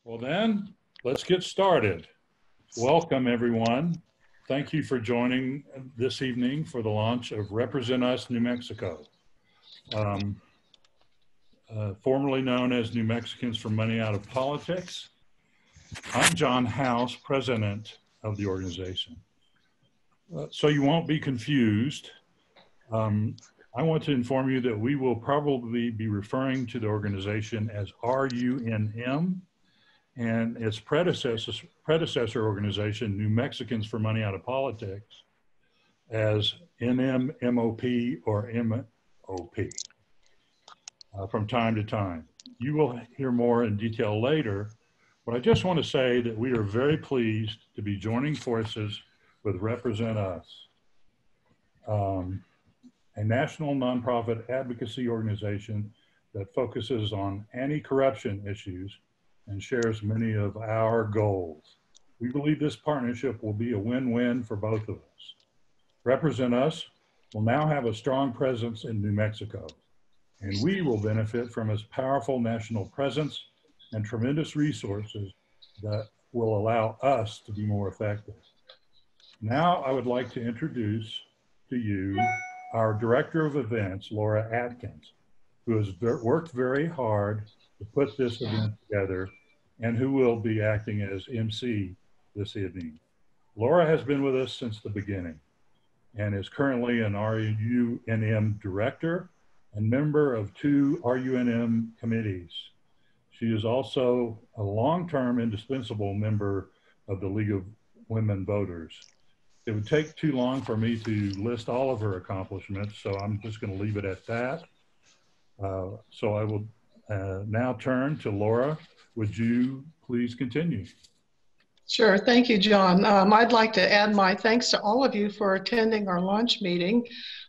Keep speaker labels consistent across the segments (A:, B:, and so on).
A: Well then, let's get started. Welcome everyone. Thank you for joining this evening for the launch of Represent Us New Mexico, formerly known as New Mexicans for Money Out of Politics. I'm John House, president of the organization. So you won't be confused. I want to inform you that we will probably be referring to the organization as RUNM and its predecessor organization, New Mexicans for Money Out of Politics, as NMMOP or MOP from time to time. You will hear more in detail later, but I just want to say that we are very pleased to be joining forces with Represent Us, a national nonprofit advocacy organization that focuses on anti-corruption issues and shares many of our goals. We believe this partnership will be a win-win for both of us. Represent Us will now have a strong presence in New Mexico, and we will benefit from its powerful national presence and tremendous resources that will allow us to be more effective. Now I would like to introduce to you our Director of Events, Laura Atkins, who has worked very hard to put this event together and who will be acting as MC this evening. Laura has been with us since the beginning and is currently an RUNM director and member of 2 RUNM committees. She is also a long-term indispensable member of the League of Women Voters. It would take too long for me to list all of her accomplishments, so I'm just going to leave it at that. So I will now turn to Laura. Would you please continue?
B: Sure. Thank you, John. I'd like to add my thanks to all of you for attending our launch meeting.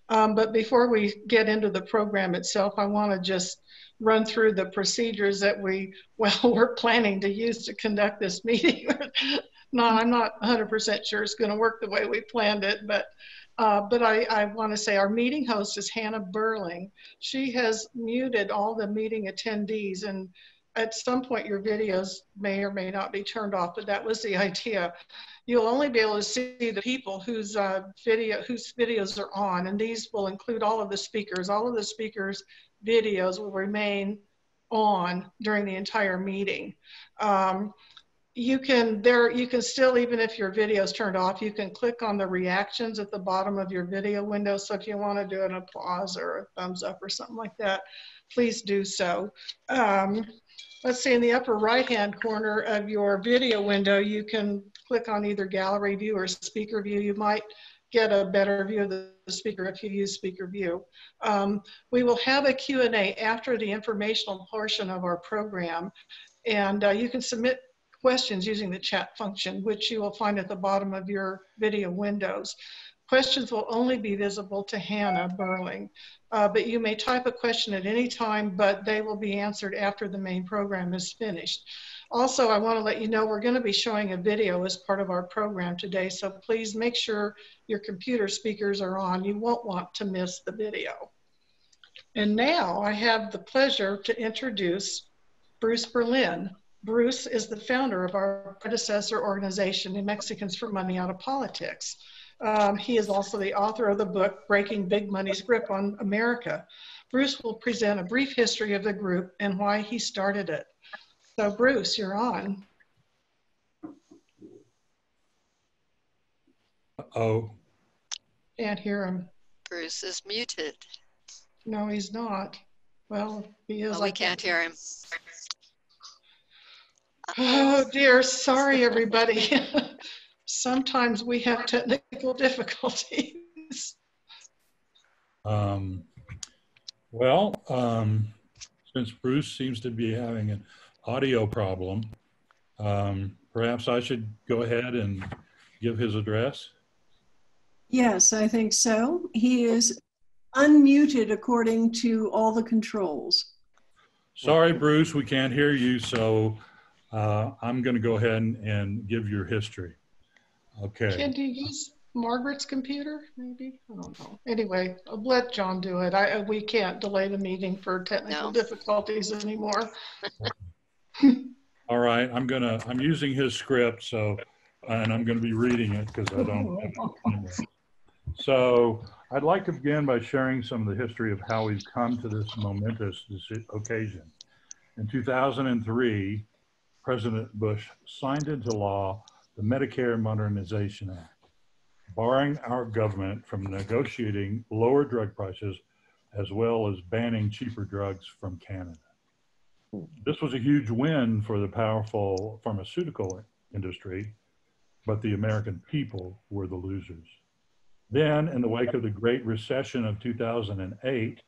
B: But before we get into the program itself, I want to just run through the procedures that we're planning to use to conduct this meeting. No, I'm not 100% sure it's going to work the way we planned it, but I want to say our meeting host is Hannah Burling. She has muted all the meeting attendees, and at some point your videos may or may not be turned off, but that was the idea. You'll only be able to see the people whose videos are on, and these will include all of the speakers. All of the speakers' videos will remain on during the entire meeting. You can still, even if your video is turned off, you can click on the reactions at the bottom of your video window. So if you want to do an applause or a thumbs up or something like that, please do so. Let's see, in the upper right-hand corner of your video window, you can click on either gallery view or speaker view. You might get a better view of the speaker if you use speaker view. We will have a Q&A after the informational portion of our program, and you can submit questions using the chat function, which you will find at the bottom of your video windows. Questions will only be visible to Hannah Burling, but you may type a question at any time, but they will be answered after the main program is finished. Also, I want to let you know we're going to be showing a video as part of our program today, so please make sure your computer speakers are on. You won't want to miss the video. And now I have the pleasure to introduce Bruce Berlin. Bruce is the founder of our predecessor organization, New Mexicans for Money Out of Politics. He is also the author of the book, Breaking Big Money's Grip on America. Bruce will present a brief history of the group and why he started it. So Bruce, you're on.
A: Uh-oh.
B: Can't hear him.
C: Bruce is muted.
B: No, he's not. Well, he is.
C: Oh, we can't hear him.
B: Oh dear, sorry everybody. Sometimes we have technical difficulties.
A: Since Bruce seems to be having an audio problem, perhaps I should go ahead and give his address.
D: Yes, I think so. He is unmuted according to all the controls.
A: Sorry, Bruce, we can't hear you, so I'm going to go ahead and give your history. Okay.
B: Can you use Margaret's computer, maybe? I don't know. Anyway, I'll let John do it. We can't delay the meeting for technical difficulties anymore.
A: All right, I'm using his script, so, and I'm gonna be reading it because I don't have it. So I'd like to begin by sharing some of the history of how we've come to this momentous occasion. In 2003, President Bush signed into law the Medicare Modernization Act, barring our government from negotiating lower drug prices as well as banning cheaper drugs from Canada. This was a huge win for the powerful pharmaceutical industry, but the American people were the losers. Then, in the wake of the Great Recession of 2008,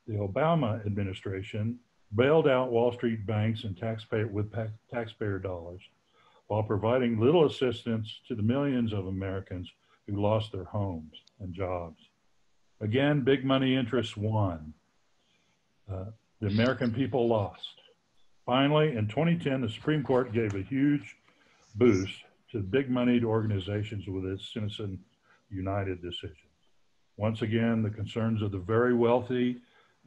A: the Obama administration bailed out Wall Street banks and taxpayer dollars, while providing little assistance to the millions of Americans who lost their homes and jobs. Again, big money interests won. The American people lost. Finally, in 2010, the Supreme Court gave a huge boost to big moneyed organizations with its Citizen United decision. Once again, the concerns of the very wealthy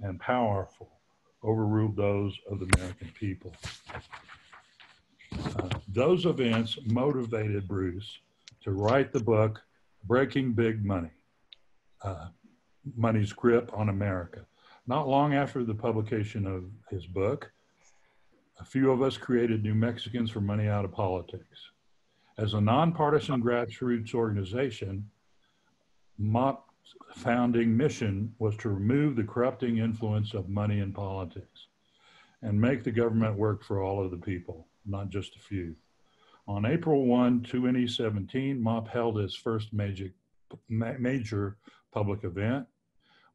A: and powerful overruled those of the American people. Those events motivated Bruce to write the book, Breaking Big Money, Money's Grip on America. Not long after the publication of his book, a few of us created New Mexicans for Money Out of Politics. As a nonpartisan grassroots organization, MOP's founding mission was to remove the corrupting influence of money in politics and make the government work for all of the people, not just a few. On April 1, 2017, MOP held its first major public event.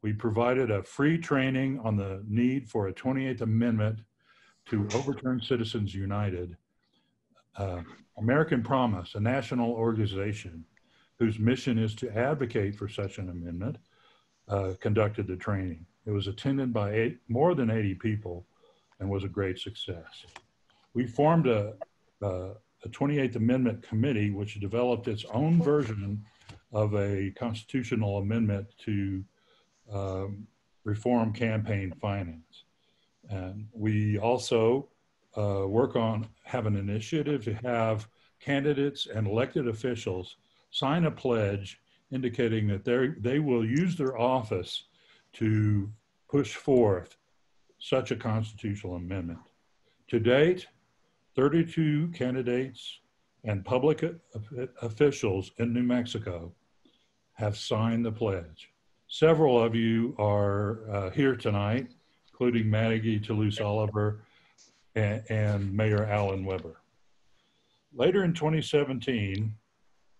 A: We provided a free training on the need for a 28th Amendment to overturn Citizens United. American Promise, a national organization whose mission is to advocate for such an amendment, conducted the training. It was attended by more than 80 people and was a great success. We formed a 28th Amendment committee which developed its own version of a constitutional amendment to reform campaign finance. And we also have an initiative to have candidates and elected officials sign a pledge indicating that they will use their office to push forth such a constitutional amendment. To date, 32 candidates and public officials in New Mexico have signed the pledge. Several of you are here tonight, including Maggie, Toulouse Oliver, and Mayor Allan Weber. Later in 2017,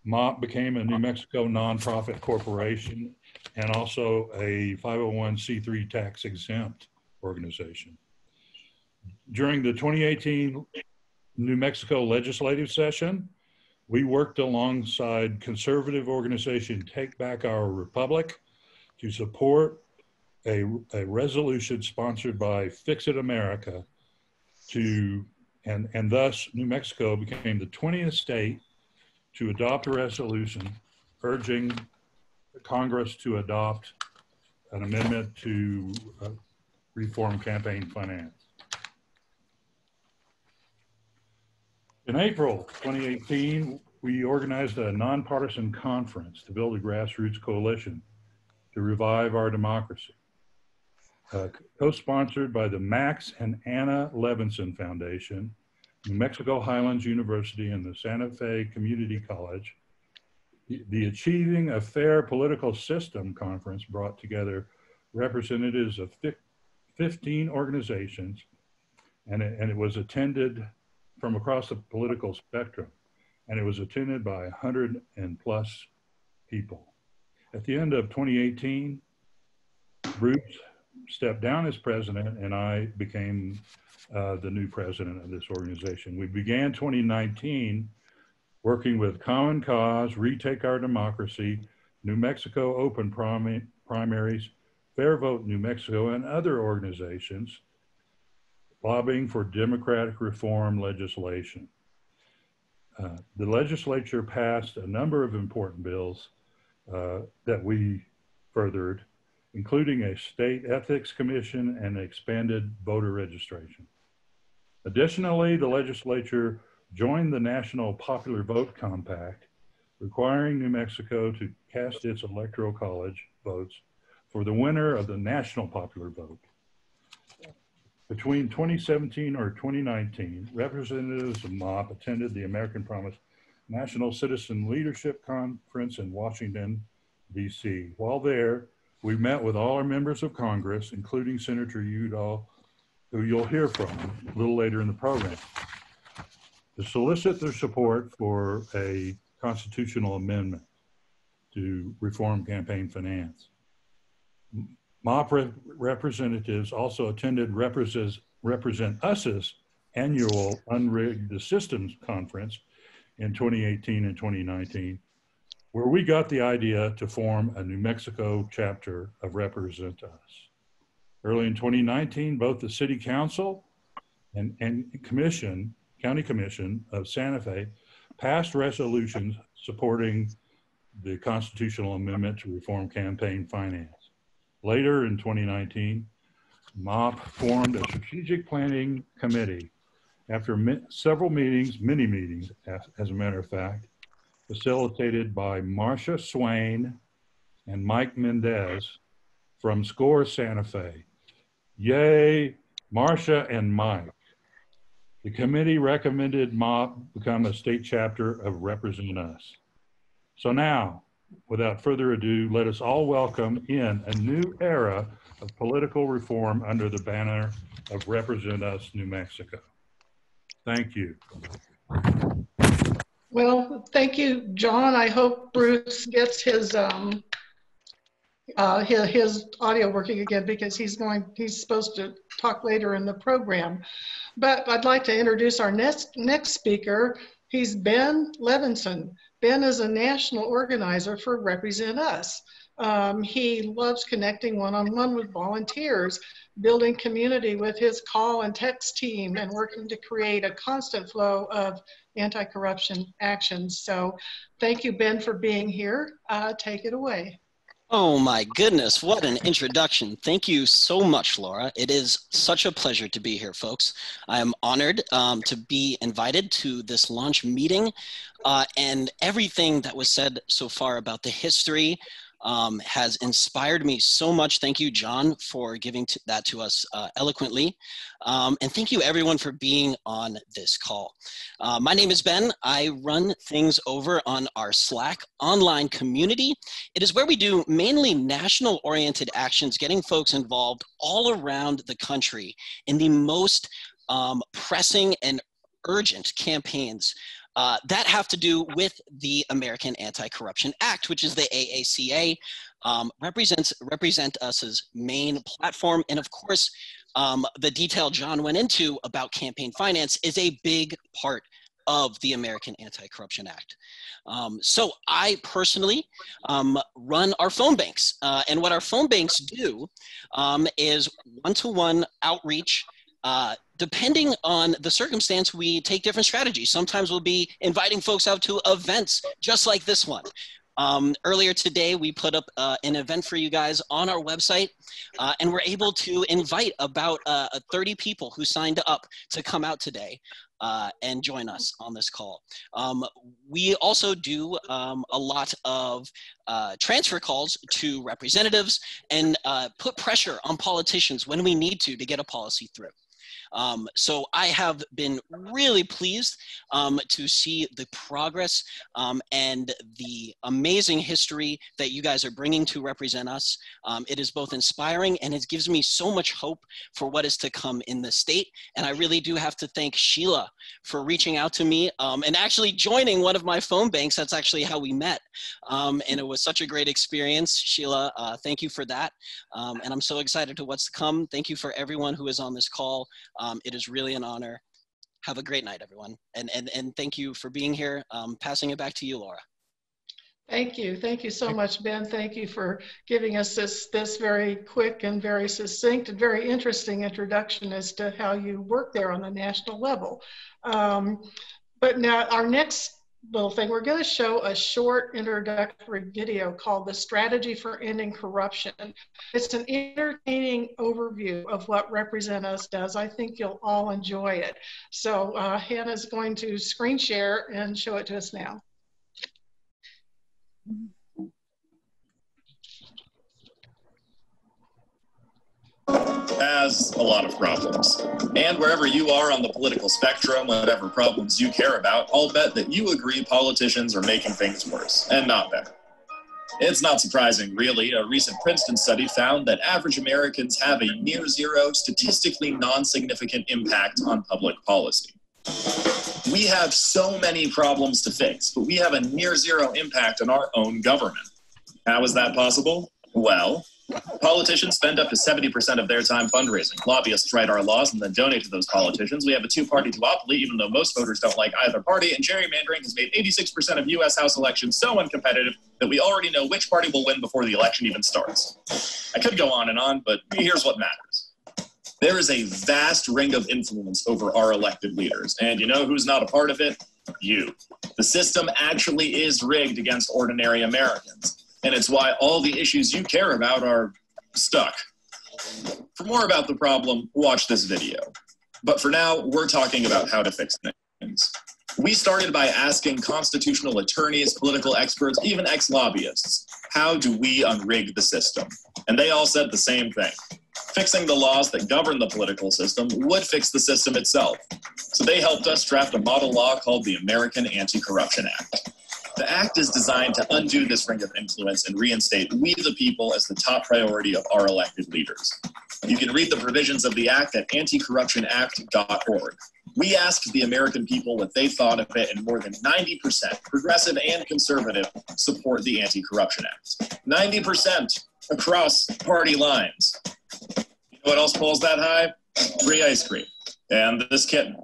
A: MOP became a New Mexico nonprofit corporation and also a 501c3 tax exempt organization. During the 2018 New Mexico legislative session, we worked alongside conservative organization Take Back Our Republic to support a resolution sponsored by Fix It America and thus New Mexico became the 20th state to adopt a resolution urging Congress to adopt an amendment to reform campaign finance. In April 2018, we organized a nonpartisan conference to build a grassroots coalition to revive our democracy. Co-sponsored by the Max and Anna Levinson Foundation, New Mexico Highlands University, and the Santa Fe Community College, the Achieving a Fair Political System Conference brought together representatives of 15 organizations, and it was attended from across the political spectrum, and it was attended by 100 and plus people. At the end of 2018, Bruce stepped down as president and I became the new president of this organization. We began 2019 working with Common Cause, Retake Our Democracy, New Mexico Open Primaries, Fair Vote New Mexico, and other organizations lobbying for democratic reform legislation. The legislature passed a number of important bills that we furthered, including a state ethics commission and expanded voter registration. Additionally, the legislature joined the National Popular Vote Compact, requiring New Mexico to cast its electoral college votes for the winner of the national popular vote. Between 2017 or 2019, representatives of MOP attended the American Promise National Citizen Leadership Conference in Washington, D.C. While there, we met with all our members of Congress, including Senator Udall, who you'll hear from a little later in the program, to solicit their support for a constitutional amendment to reform campaign finance. MOP representatives also attended RepresentUS's annual Unrigged the Systems conference in 2018 and 2019, where we got the idea to form a New Mexico chapter of RepresentUS. Early in 2019, both the City Council and County Commission of Santa Fe passed resolutions supporting the constitutional amendment to reform campaign finance. Later in 2019, MOP formed a strategic planning committee after several meetings, many meetings, as a matter of fact, facilitated by Marcia Swain and Mike Mendez from SCORE Santa Fe. Yay, Marcia and Mike. The committee recommended MOP become a state chapter of RepresentUS. So now, without further ado, let us all welcome in a new era of political reform under the banner of RepresentUS New Mexico. Thank you.
B: Well, thank you, John. I hope Bruce gets his audio working again, because he's supposed to talk later in the program. But I'd like to introduce our next speaker. He's Ben Levinson. Ben is a national organizer for RepresentUS. He loves connecting one-on-one with volunteers, building community with his call and text team, and working to create a constant flow of anti-corruption actions. So thank you, Ben, for being here. Take it away.
E: Oh my goodness, what an introduction. Thank you so much, Laura. It is such a pleasure to be here, folks. I am honored to be invited to this launch meeting, and everything that was said so far about the history has inspired me so much. Thank you, John, for giving that to us eloquently. And thank you, everyone, for being on this call. My name is Ben. I run things over on our Slack online community. It is where we do mainly national-oriented actions, getting folks involved all around the country in the most pressing and urgent campaigns that have to do with the American Anti-Corruption Act, which is the AACA, RepresentUS's main platform. And of course, the detail John went into about campaign finance is a big part of the American Anti-Corruption Act. So I personally run our phone banks. And what our phone banks do is one-to-one outreach. Depending on the circumstance, we take different strategies. Sometimes we'll be inviting folks out to events just like this one. Earlier today, we put up an event for you guys on our website, and we're able to invite about 30 people who signed up to come out today and join us on this call. We also do a lot of transfer calls to representatives and put pressure on politicians when we need to get a policy through. So I have been really pleased to see the progress and the amazing history that you guys are bringing to RepresentUS. It is both inspiring and it gives me so much hope for what is to come in the state. And I really do have to thank Sheila for reaching out to me and actually joining one of my phone banks. That's actually how we met. And it was such a great experience. Sheila, thank you for that. And I'm so excited to what's to come. Thank you for everyone who is on this call. It is really an honor. Have a great night, everyone. And thank you for being here. Passing it back to you, Laura.
B: Thank you. Thank you so much, Ben. Thank you for giving us this very quick and very succinct and very interesting introduction as to how you work there on the national level. But now our next little thing. We're going to show a short introductory video called The Strategy for Ending Corruption. It's an entertaining overview of what RepresentUS does. I think you'll all enjoy it. So Hannah's going to screen share and show it to us now.
F: Has a lot of problems. And wherever you are on the political spectrum, whatever problems you care about, I'll bet that you agree politicians are making things worse and not better. It's not surprising, really. A recent Princeton study found that average Americans have a near zero, statistically non-significant impact on public policy. We have so many problems to fix, but we have a near zero impact on our own government. How is that possible? Well, politicians spend up to 70% of their time fundraising. Lobbyists write our laws and then donate to those politicians. We have a two-party duopoly, even though most voters don't like either party, and gerrymandering has made 86% of U.S. House elections so uncompetitive that we already know which party will win before the election even starts. I could go on, but here's what matters. There is a vast ring of influence over our elected leaders, and you know who's not a part of it? You. The system actually is rigged against ordinary Americans. And it's why all the issues you care about are stuck. For more about the problem, watch this video. But for now, we're talking about how to fix things. We started by asking constitutional attorneys, political experts, even ex-lobbyists, how do we unrig the system? And they all said the same thing. Fixing the laws that govern the political system would fix the system itself. So they helped us draft a model law called the American Anti-Corruption Act. The act is designed to undo this ring of influence and reinstate we the people as the top priority of our elected leaders. You can read the provisions of the act at anticorruptionact.org. We asked the American people what they thought of it, and more than 90%, progressive and conservative, support the Anti-Corruption Act. 90% across party lines. You know what else pulls that high? Free ice cream. And this kitten.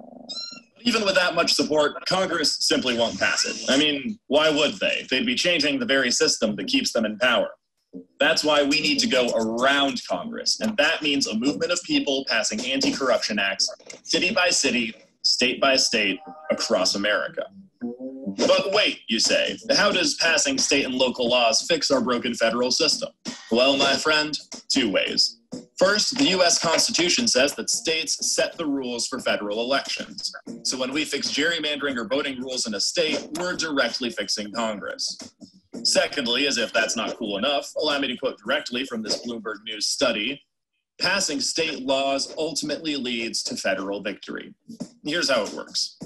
F: Even with that much support, Congress simply won't pass it. I mean, why would they? They'd be changing the very system that keeps them in power. That's why we need to go around Congress, and that means a movement of people passing anti-corruption acts, city by city, state by state, across America. But wait, you say, how does passing state and local laws fix our broken federal system? Well, my friend, two ways. First, the U.S. Constitution says that states set the rules for federal elections. So when we fix gerrymandering or voting rules in a state, we're directly fixing Congress. Secondly, as if that's not cool enough, allow me to quote directly from this Bloomberg News study, passing state laws ultimately leads to federal victory. Here's how it works.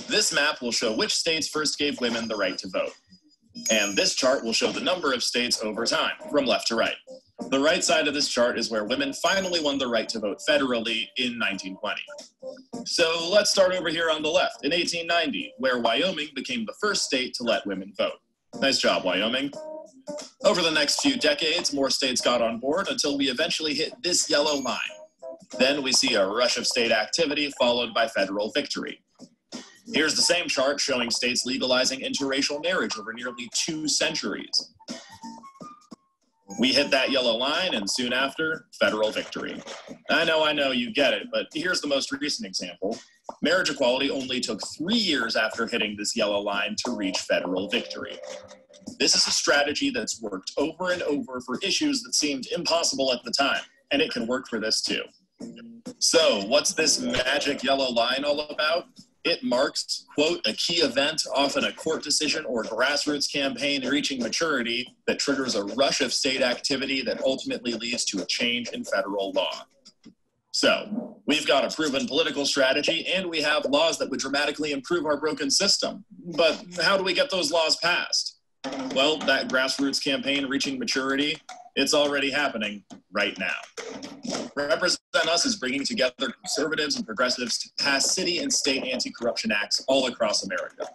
F: This map will show which states first gave women the right to vote. And this chart will show the number of states over time, from left to right. The right side of this chart is where women finally won the right to vote federally in 1920. So let's start over here on the left, in 1890, where Wyoming became the first state to let women vote. Nice job, Wyoming. Over the next few decades, more states got on board until we eventually hit this yellow line. Then we see a rush of state activity followed by federal victory. Here's the same chart showing states legalizing interracial marriage over nearly 2 centuries. We hit that yellow line, and soon after, federal victory. I know, you get it, but here's the most recent example. Marriage equality only took 3 years after hitting this yellow line to reach federal victory. This is a strategy that's worked over and over for issues that seemed impossible at the time, and it can work for this too. So, what's this magic yellow line all about? It marks, quote, a key event, often a court decision or grassroots campaign reaching maturity that triggers a rush of state activity that ultimately leads to a change in federal law. So, we've got a proven political strategy and we have laws that would dramatically improve our broken system. But how do we get those laws passed? Well, that grassroots campaign reaching maturity, it's already happening right now. RepresentUS is bringing together conservatives and progressives to pass city and state anti-corruption acts all across America.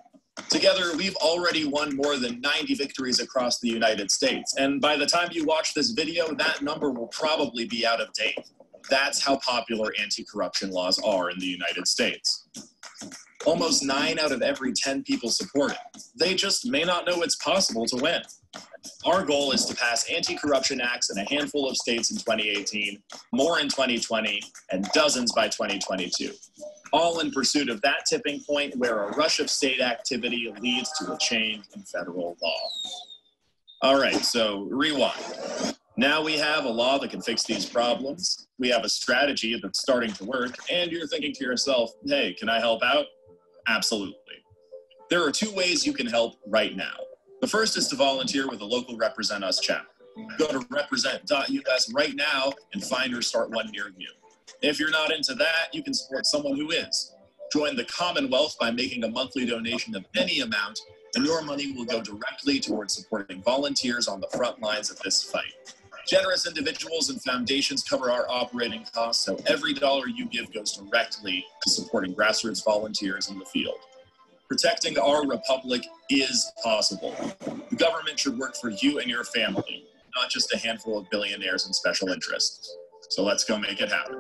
F: Together, we've already won more than 90 victories across the United States. And by the time you watch this video, that number will probably be out of date. That's how popular anti-corruption laws are in the United States. Almost 9 out of every 10 people support it. They just may not know it's possible to win. Our goal is to pass anti-corruption acts in a handful of states in 2018, more in 2020, and dozens by 2022. all in pursuit of that tipping point where a rush of state activity leads to a change in federal law. All right, so rewind. Now we have a law that can fix these problems. We have a strategy that's starting to work, and you're thinking to yourself, hey, can I help out? Absolutely. There are two ways you can help right now. The first is to volunteer with a local Represent Us chapter. Go to represent.us right now and find or start one near you. If you're not into that, you can support someone who is. Join the Commonwealth by making a monthly donation of any amount, and your money will go directly towards supporting volunteers on the front lines of this fight. Generous individuals and foundations cover our operating costs, so every dollar you give goes directly to supporting grassroots volunteers in the field. Protecting our republic is possible. The government should work for you and your family, not just a handful of billionaires and special interests. So let's go make it happen.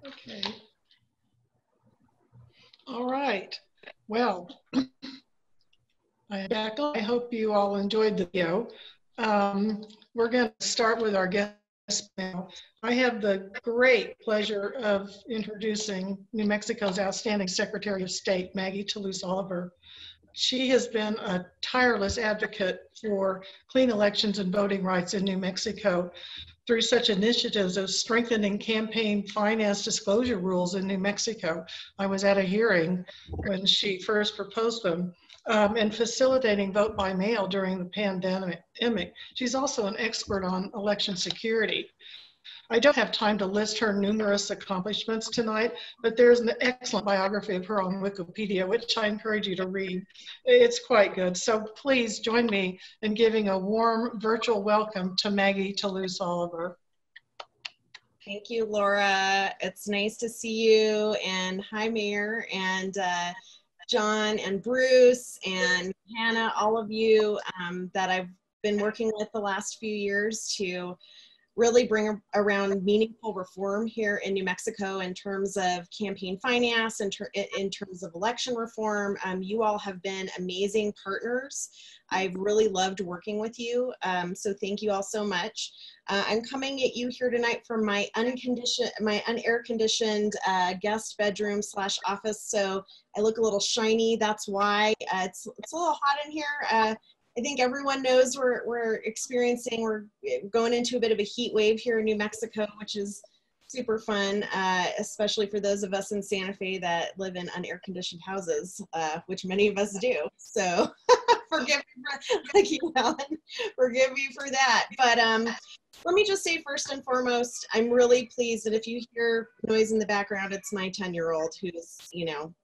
B: Okay. All right. Well, I'm back. I hope you all enjoyed the video. We're going to start with our guest panel. I have the great pleasure of introducing New Mexico's outstanding Secretary of State, Maggie Toulouse Oliver. She has been a tireless advocate for clean elections and voting rights in New Mexico through such initiatives as strengthening campaign finance disclosure rules in New Mexico. I was at a hearing when she first proposed them, and facilitating vote by mail during the pandemic. She's also an expert on election security. I don't have time to list her numerous accomplishments tonight, but there's an excellent biography of her on Wikipedia, which I encourage you to read. It's quite good. So please join me in giving a warm virtual welcome to Maggie Toulouse Oliver.
G: Thank you, Laura. It's nice to see you. And hi, Mayor, and John and Bruce and Hannah, all of you that I've been working with the last few years to really bring around meaningful reform here in New Mexico in terms of campaign finance, in terms of election reform. You all have been amazing partners. I've really loved working with you, so thank you all so much. I'm coming at you here tonight from my unair-conditioned guest bedroom / office, so I look a little shiny. That's why. It's a little hot in here. I think everyone knows we're going into a bit of a heat wave here in New Mexico, which is super fun, especially for those of us in Santa Fe that live in unair-conditioned houses, which many of us do. So forgive me for, thank you, Allan. Forgive me for that. But let me just say first and foremost, I'm really pleased that if you hear noise in the background, it's my 10-year-old who's,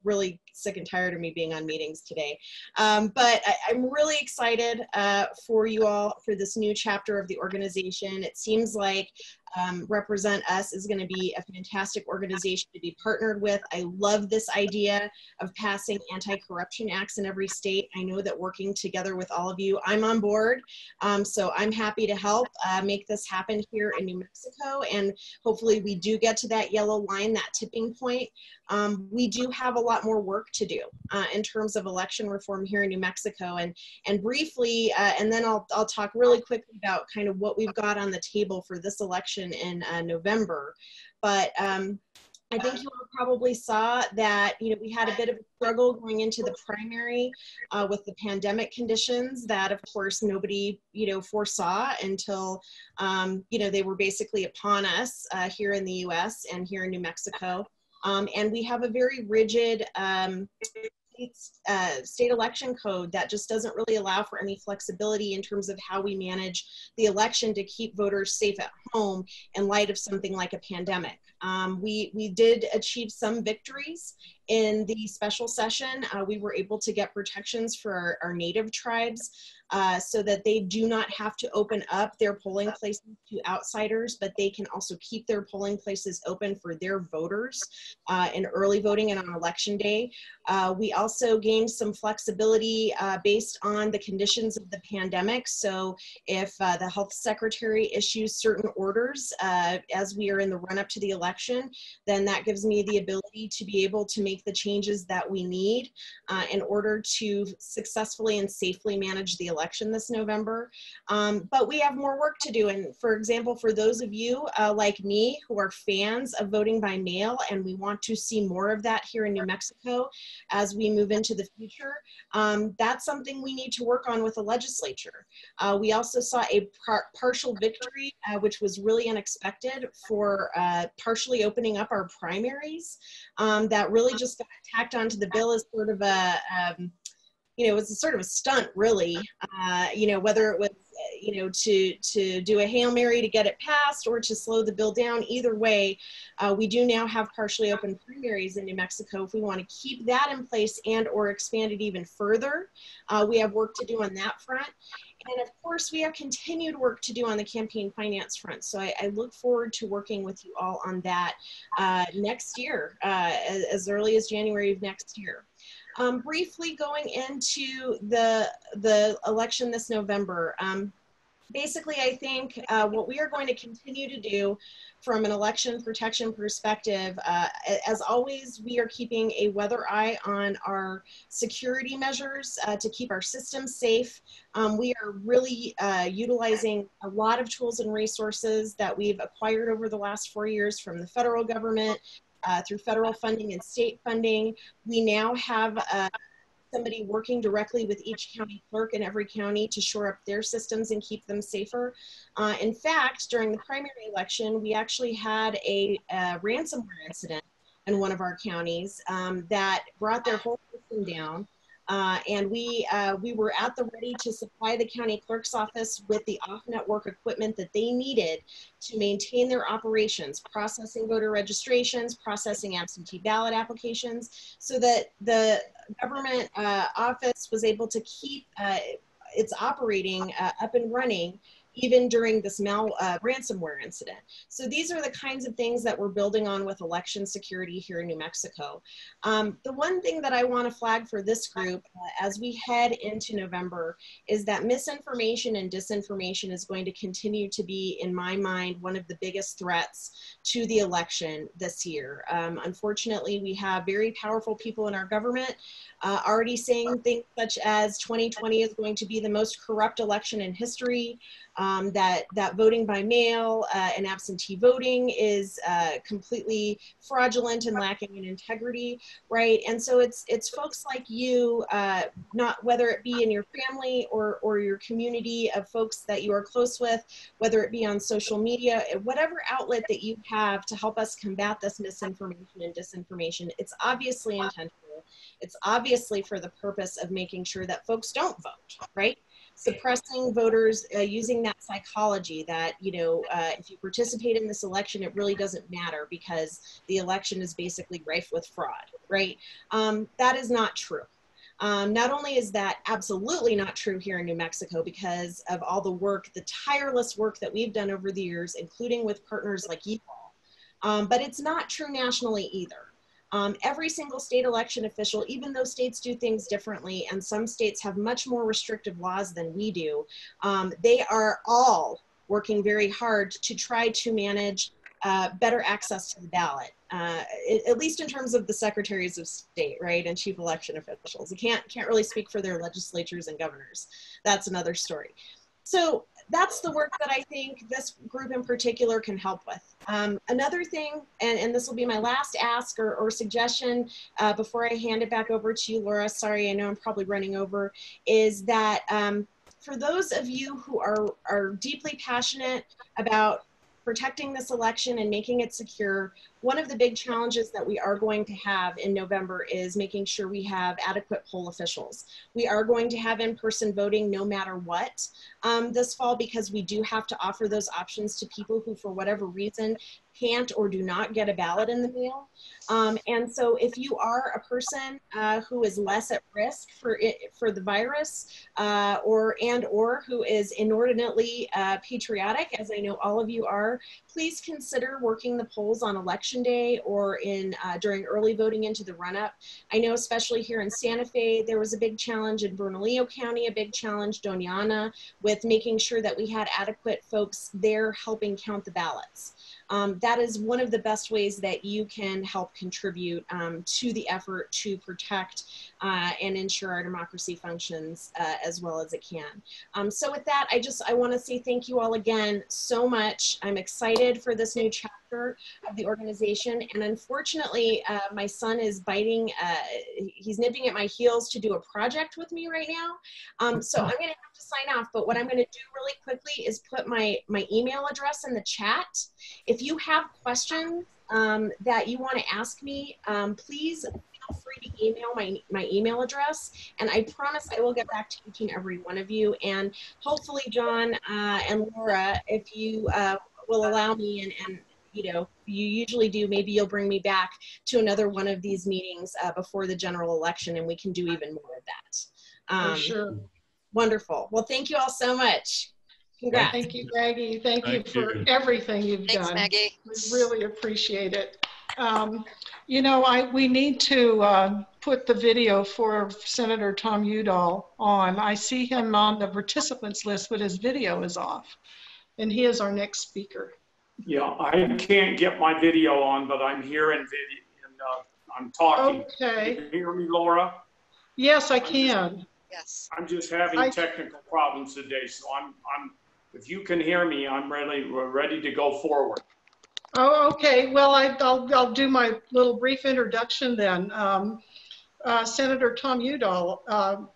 G: really sick and tired of me being on meetings today. But I'm really excited for you all for this new chapter of the organization. It seems like Represent Us is going to be a fantastic organization to be partnered with. I love this idea of passing anti-corruption acts in every state. I know that working together with all of you, I'm on board. So I'm happy to help make this happen here in New Mexico. And hopefully we do get to that yellow line, that tipping point. We do have a lot more work to do in terms of election reform here in New Mexico. And briefly, and then I'll talk really quickly about kind of what we've got on the table for this election in November. But I think you all probably saw that, we had a bit of a struggle going into the primary with the pandemic conditions that, of course, nobody, foresaw until, they were basically upon us here in the US and here in New Mexico. And we have a very rigid state election code that just doesn't really allow for any flexibility in terms of how we manage the election to keep voters safe at home in light of something like a pandemic. We did achieve some victories in the special session. We were able to get protections for our native tribes so that they do not have to open up their polling places to outsiders, but they can also keep their polling places open for their voters in early voting and on election day. We also gained some flexibility based on the conditions of the pandemic. So if the health secretary issues certain orders as we are in the run-up to the election, then that gives me the ability to be able to make make the changes that we need in order to successfully and safely manage the election this November. But we have more work to do. And for example, for those of you like me who are fans of voting by mail, and we want to see more of that here in New Mexico as we move into the future, that's something we need to work on with the legislature. We also saw a partial victory, which was really unexpected, for partially opening up our primaries. That really just got tacked onto the bill as sort of a, you know, it was a sort of a stunt, really, you know, whether it was, you know, to do a Hail Mary to get it passed or to slow the bill down. Either way, we do now have partially open primaries in New Mexico. If we want to keep that in place and or expand it even further, we have work to do on that front. And of course, we have continued work to do on the campaign finance front. So I look forward to working with you all on that next year, as early as January of next year. Briefly going into the election this November, basically, I think what we are going to continue to do from an election protection perspective, as always, we are keeping a weather eye on our security measures to keep our systems safe. We are really utilizing a lot of tools and resources that we've acquired over the last 4 years from the federal government, through federal funding and state funding. We now have somebody working directly with each county clerk in every county to shore up their systems and keep them safer. In fact, during the primary election, we actually had a ransomware incident in one of our counties that brought their whole system down. And we were at the ready to supply the county clerk's office with the off-network equipment that they needed to maintain their operations, processing voter registrations, processing absentee ballot applications, so that the government office was able to keep its operating up and running even during this ransomware incident. So these are the kinds of things that we're building on with election security here in New Mexico. The one thing that I want to flag for this group as we head into November is that misinformation and disinformation is going to continue to be, in my mind, one of the biggest threats to the election this year. Unfortunately, we have very powerful people in our government already saying things such as 2020 is going to be the most corrupt election in history. That voting by mail and absentee voting is completely fraudulent and lacking in integrity, right? And so it's folks like you, not whether it be in your family or your community of folks that you are close with, whether it be on social media, whatever outlet that you have to help us combat this misinformation and disinformation. It's obviously intentional. It's obviously for the purpose of making sure that folks don't vote, right? Suppressing voters using that psychology that, you know, if you participate in this election, it really doesn't matter because the election is basically rife with fraud, right? That is not true. Not only is that absolutely not true here in New Mexico because of all the work, the tireless work that we've done over the years, including with partners like Udall, but it's not true nationally either. Every single state election official, even though states do things differently and some states have much more restrictive laws than we do, they are all working very hard to try to manage better access to the ballot, at least in terms of the secretaries of state, right, and chief election officials. You can't really speak for their legislatures and governors. That's another story. So that's the work that I think this group in particular can help with. Another thing, and this will be my last ask or suggestion before I hand it back over to you, Laura, sorry, I know I'm probably running over, is that for those of you who are deeply passionate about protecting this election and making it secure, one of the big challenges that we are going to have in November is making sure we have adequate poll officials. We are going to have in-person voting no matter what this fall because we do have to offer those options to people who, for whatever reason, can't or do not get a ballot in the mail. And so if you are a person who is less at risk for the virus or who is inordinately patriotic, as I know all of you are, please consider working the polls on election day or during early voting into the run-up. I know especially here in Santa Fe, there was a big challenge in Bernalillo County, a big challenge, Doña Ana, with making sure that we had adequate folks there helping count the ballots. that is one of the best ways that you can help contribute to the effort to protect and ensure our democracy functions as well as it can. So with that, I want to say thank you all again so much. I'm excited for this new chapter of the organization, and unfortunately my son is biting, he's nipping at my heels to do a project with me right now. So I'm going to have to sign off, but what I'm going to do really quickly is put my email address in the chat. If you have questions that you want to ask me, please feel free to email my email address, and I promise I will get back to each and every one of you. And hopefully, John and Laura, if you will allow me, and you know, you usually do, maybe you'll bring me back to another one of these meetings before the general election, and we can do even more of that.
B: Sure.
G: Wonderful. Well, thank you all so much. Congrats.
B: Thank you, Maggie. Thank you for everything you've
C: Thanks,
B: done.
C: Maggie.
B: We really appreciate it. You know, we need to put the video for Senator Tom Udall on. I see him on the participants list, but his video is off. And he is our next speaker.
H: Yeah, I can't get my video on, but I'm here in video and I'm talking.
B: Okay.
H: Can you hear me, Laura?
B: Yes, I can.
C: Yes.
H: I'm just having technical problems today, so if you can hear me, we're ready to go forward.
B: Oh, okay. Well, I'll do my little brief introduction then. Senator Tom Udall,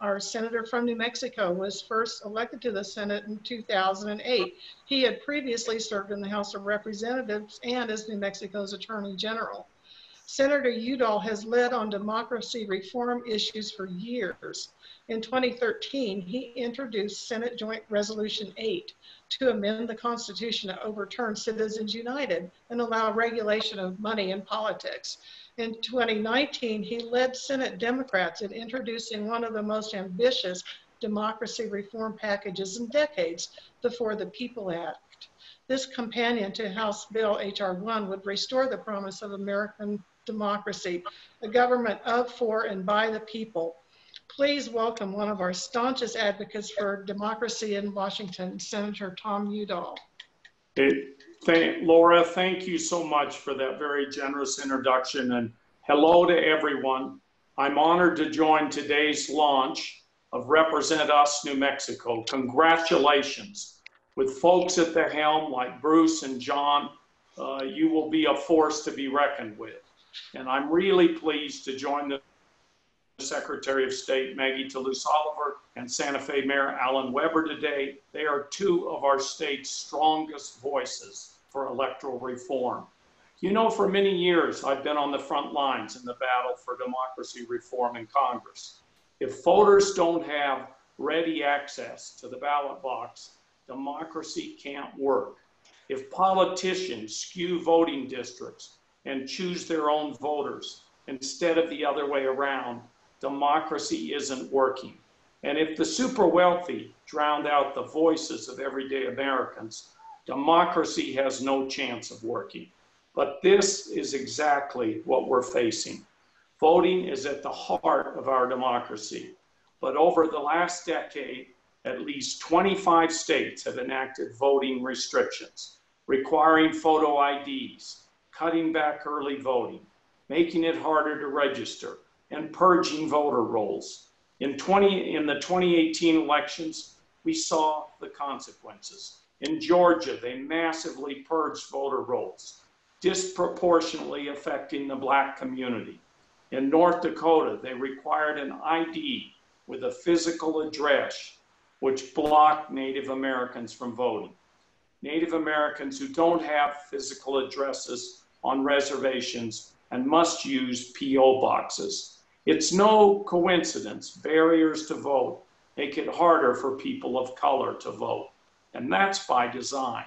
B: our senator from New Mexico, was first elected to the Senate in 2008. He had previously served in the House of Representatives and as New Mexico's Attorney General. Senator Udall has led on democracy reform issues for years. In 2013, he introduced Senate Joint Resolution 8 to amend the Constitution to overturn Citizens United and allow regulation of money in politics. In 2019, he led Senate Democrats in introducing one of the most ambitious democracy reform packages in decades, the For the People Act. This companion to House Bill H.R. 1 would restore the promise of American democracy, a government of, for, and by the people. Please welcome one of our staunchest advocates for democracy in Washington, Senator Tom Udall.
H: Laura, thank you so much for that very generous introduction, and hello to everyone. I'm honored to join today's launch of RepresentUS New Mexico. Congratulations. With folks at the helm like Bruce and John, you will be a force to be reckoned with. And I'm really pleased to join the Secretary of State, Maggie Toulouse Oliver, and Santa Fe Mayor Allan Weber today. They are two of our state's strongest voices for electoral reform. You know, for many years, I've been on the front lines in the battle for democracy reform in Congress. If voters don't have ready access to the ballot box, democracy can't work. If politicians skew voting districts and choose their own voters instead of the other way around, democracy isn't working. And if the super wealthy drown out the voices of everyday Americans, democracy has no chance of working. But this is exactly what we're facing. Voting is at the heart of our democracy. But over the last decade, at least 25 states have enacted voting restrictions, requiring photo IDs, cutting back early voting, making it harder to register, and purging voter rolls. In the 2018 elections, we saw the consequences. In Georgia, they massively purged voter rolls, disproportionately affecting the Black community. In North Dakota, they required an ID with a physical address, which blocked Native Americans from voting. Native Americans who don't have physical addresses on reservations and must use P.O. boxes. It's no coincidence barriers to vote make it harder for people of color to vote, and that's by design.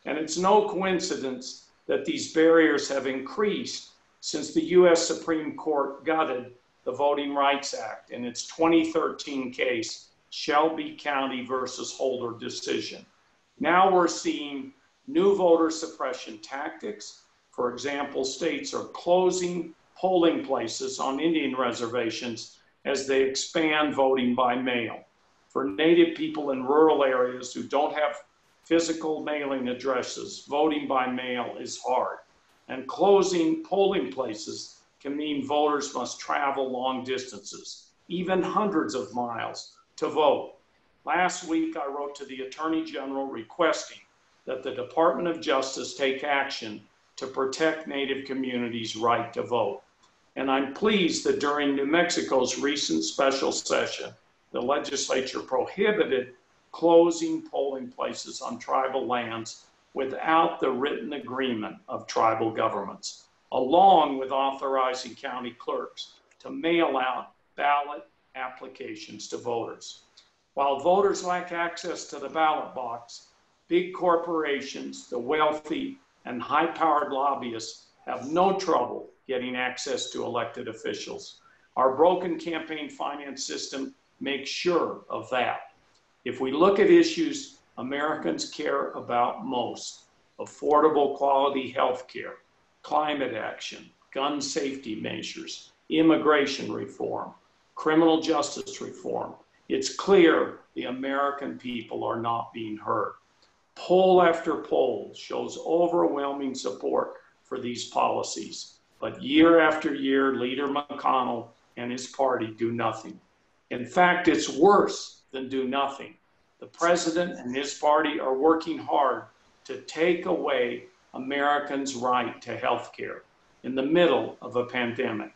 H: And it's no coincidence that these barriers have increased since the U.S. Supreme Court gutted the Voting Rights Act in its 2013 case, Shelby County versus Holder decision. Now we're seeing new voter suppression tactics. For example, states are closing polling places on Indian reservations as they expand voting by mail. For Native people in rural areas who don't have physical mailing addresses, voting by mail is hard. And closing polling places can mean voters must travel long distances, even hundreds of miles, to vote. Last week, I wrote to the Attorney General requesting that the Department of Justice take action to protect Native communities' right to vote. And I'm pleased that during New Mexico's recent special session, the legislature prohibited closing polling places on tribal lands without the written agreement of tribal governments, along with authorizing county clerks to mail out ballot applications to voters. While voters lack access to the ballot box, big corporations, the wealthy, and high-powered lobbyists have no trouble getting access to elected officials. Our broken campaign finance system makes sure of that. If we look at issues Americans care about most, affordable quality health care, climate action, gun safety measures, immigration reform, criminal justice reform, it's clear the American people are not being heard. Poll after poll shows overwhelming support for these policies, but year after year, Leader McConnell and his party do nothing. In fact, it's worse than do nothing. The president and his party are working hard to take away Americans' right to health care in the middle of a pandemic.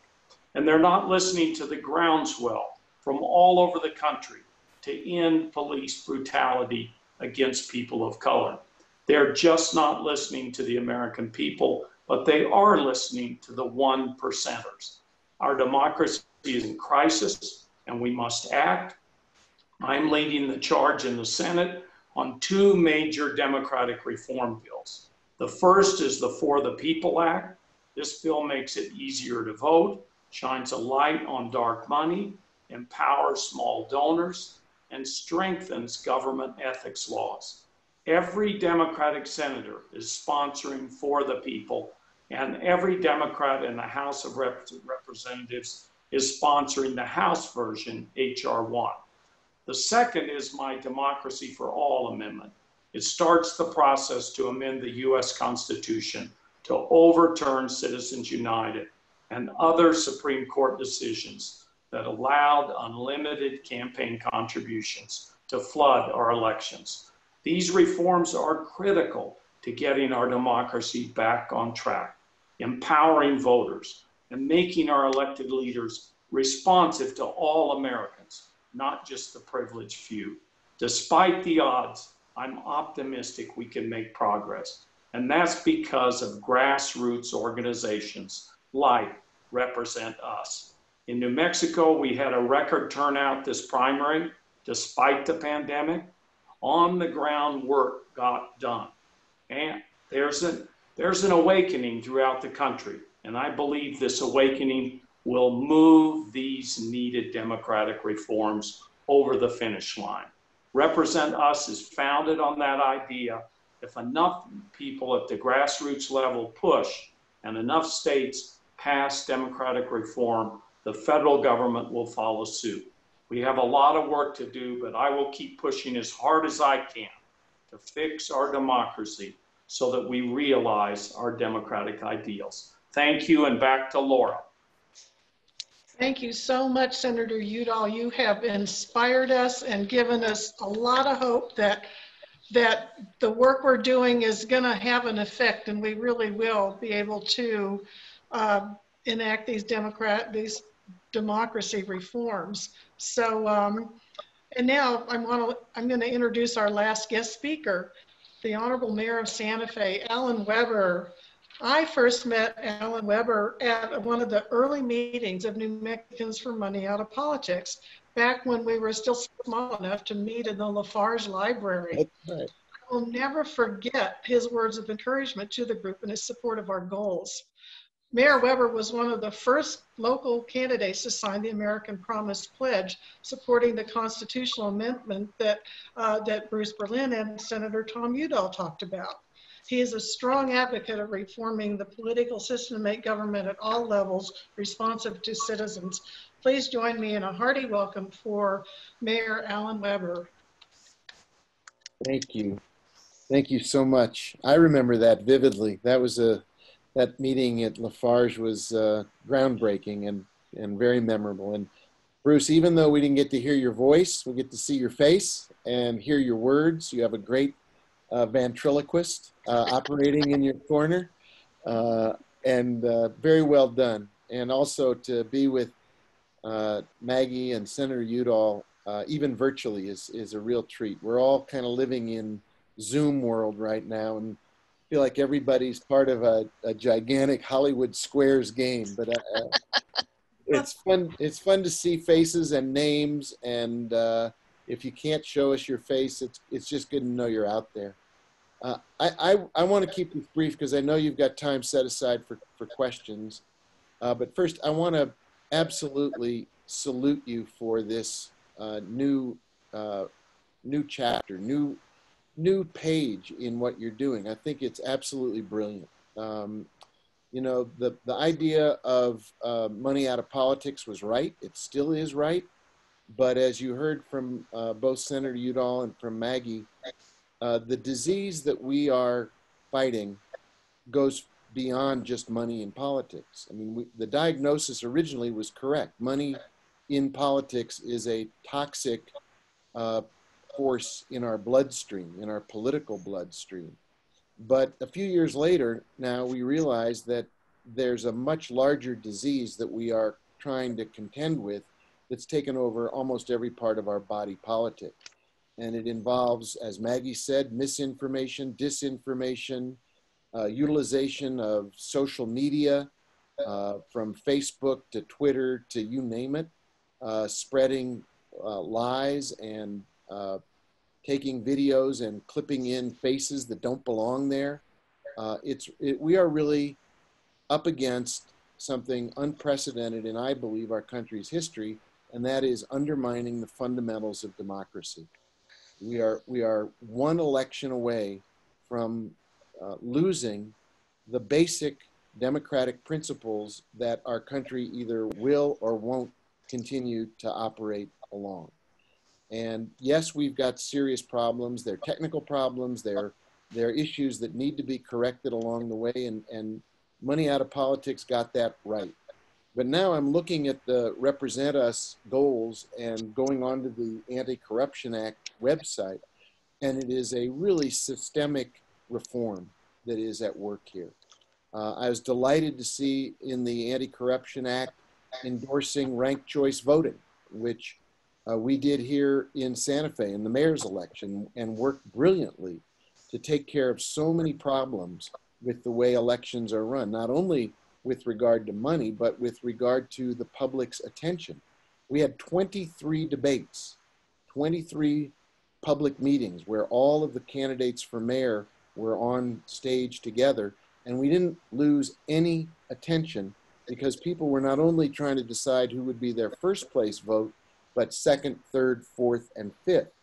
H: And they're not listening to the groundswell from all over the country to end police brutality against people of color. They're just not listening to the American people, but they are listening to the 1%ers. Our democracy is in crisis and we must act. I'm leading the charge in the Senate on 2 major Democratic reform bills. The first is the For the People Act. This bill makes it easier to vote, shines a light on dark money, empowers small donors, and strengthens government ethics laws. Every Democratic senator is sponsoring For the People, and every Democrat in the House of Representatives is sponsoring the House version, H.R. 1. The second is my Democracy for All amendment. It starts the process to amend the U.S. Constitution to overturn Citizens United and other Supreme Court decisions that allowed unlimited campaign contributions to flood our elections. These reforms are critical to getting our democracy back on track, empowering voters, and making our elected leaders responsive to all Americans, not just the privileged few. Despite the odds, I'm optimistic we can make progress. And that's because of grassroots organizations like RepresentUS. In New Mexico, we had a record turnout this primary, despite the pandemic. On the ground work got done. And there's an awakening throughout the country. And I believe this awakening will move these needed democratic reforms over the finish line. RepresentUS is founded on that idea. If enough people at the grassroots level push and enough states pass democratic reform, the federal government will follow suit. We have a lot of work to do, but I will keep pushing as hard as I can to fix our democracy so that we realize our democratic ideals. Thank you, and back to Laura.
B: Thank you so much, Senator Udall. You have inspired us and given us a lot of hope that the work we're doing is going to have an effect, and we really will be able to enact these democracy reforms. So, and now I'm going to introduce our last guest speaker, the Honorable Mayor of Santa Fe, Allan Weber. I first met Allan Weber at one of the early meetings of New Mexicans for Money Out of Politics, back when we were still small enough to meet in the Lafarge Library.
I: Right.
B: I will never forget his words of encouragement to the group and his support of our goals. Mayor Weber was one of the first local candidates to sign the American Promise Pledge, supporting the constitutional amendment that Bruce Berlin and Senator Tom Udall talked about. He is a strong advocate of reforming the political system to make government at all levels responsive to citizens. Please join me in a hearty welcome for Mayor Allan Weber.
I: Thank you. Thank you so much. I remember that vividly. That meeting at Lafarge was groundbreaking and very memorable. And Bruce, even though we didn't get to hear your voice, we get to see your face and hear your words. You have a great ventriloquist operating in your corner, and very well done. And also to be with Maggie and Senator Udall, even virtually, is a real treat. We're all kind of living in Zoom world right now, and feel like everybody's part of a gigantic Hollywood Squares game. But it's fun. It's fun to see faces and names, and if you can't show us your face, it's just good to know you're out there. I want to keep this brief because I know you've got time set aside for questions. But first, I want to absolutely salute you for this new chapter, new page in what you're doing. I think it's absolutely brilliant. You know, the idea of money out of politics was right. It still is right. But as you heard from both Senator Udall and from Maggie, the disease that we are fighting goes beyond just money in politics. I mean, the diagnosis originally was correct. Money in politics is a toxic force in our bloodstream, in our political bloodstream. But a few years later, now we realize that there's a much larger disease that we are trying to contend with that's taken over almost every part of our body politic. And it involves, as Maggie said, misinformation, disinformation, utilization of social media, from Facebook to Twitter to you name it, spreading lies and taking videos and clipping in faces that don't belong there. We are really up against something unprecedented in, I believe, our country's history, and that is undermining the fundamentals of democracy. We are one election away from losing the basic democratic principles that our country either will or won't continue to operate along. And yes, we've got serious problems. They're technical problems. They're issues that need to be corrected along the way. And money out of politics got that right. But now I'm looking at the Represent Us goals and going on to the Anti-Corruption Act website. And it is a really systemic reform that is at work here. I was delighted to see in the Anti-Corruption Act endorsing ranked choice voting, which we did here in Santa Fe in the mayor's election and worked brilliantly to take care of so many problems with the way elections are run, not only with regard to money, but with regard to the public's attention. We had 23 debates, 23 public meetings where all of the candidates for mayor were on stage together, and we didn't lose any attention because people were not only trying to decide who would be their first place vote, but second, third, fourth, and fifth.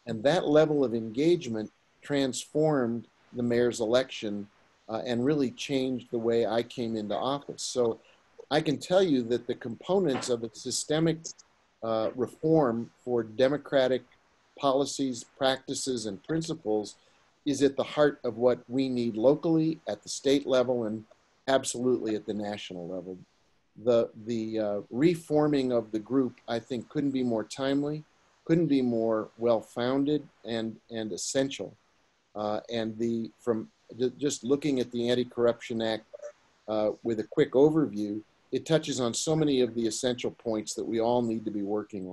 I: And that level of engagement transformed the mayor's election and really changed the way I came into office. So I can tell you that the components of a systemic reform for democratic policies, practices, and principles is at the heart of what we need locally, at the state level, and absolutely at the national level. The reforming of the group, I think, couldn't be more timely, couldn't be more well-founded and essential. From just looking at the Anti-Corruption Act with a quick overview, it touches on so many of the essential points that we all need to be working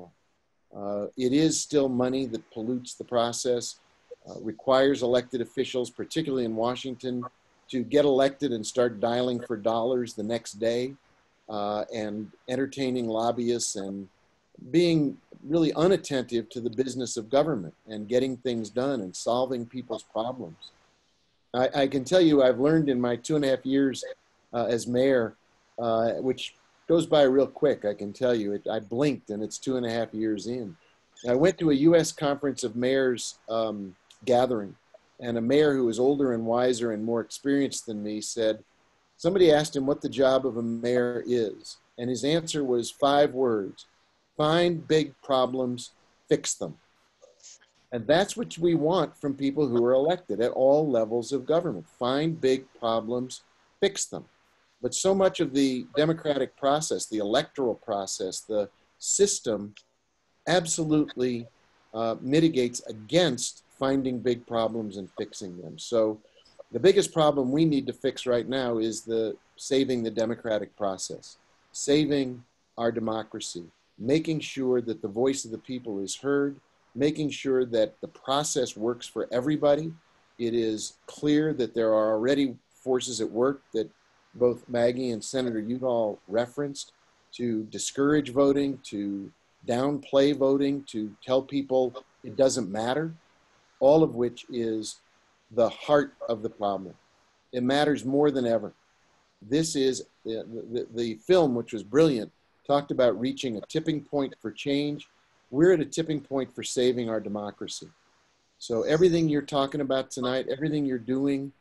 I: on. It is still money that pollutes the process, requires elected officials, particularly in Washington, to get elected and start dialing for dollars the next day, and entertaining lobbyists and being really unattentive to the business of government and getting things done and solving people's problems. I can tell you I've learned in my 2.5 years as mayor, which goes by real quick, I can tell you. I blinked and it's 2.5 years in. I went to a U.S. Conference of Mayors gathering, and a mayor who was older and wiser and more experienced than me said, somebody asked him what the job of a mayor is, and his answer was 5 words: find big problems, fix them. And that's what we want from people who are elected at all levels of government. Find big problems, fix them. But so much of the democratic process, the electoral process, the system absolutely mitigates against finding big problems and fixing them. So the biggest problem we need to fix right now is saving the democratic process, saving our democracy, making sure that the voice of the people is heard, making sure that the process works for everybody. It is clear that there are already forces at work that both Maggie and Senator Udall referenced to discourage voting, to downplay voting, to tell people it doesn't matter, all of which is the heart of the problem. It matters more than ever. This is the film, which was brilliant, talked about reaching a tipping point for change. We're at a tipping point for saving our democracy. So everything you're talking about tonight, everything you're doing,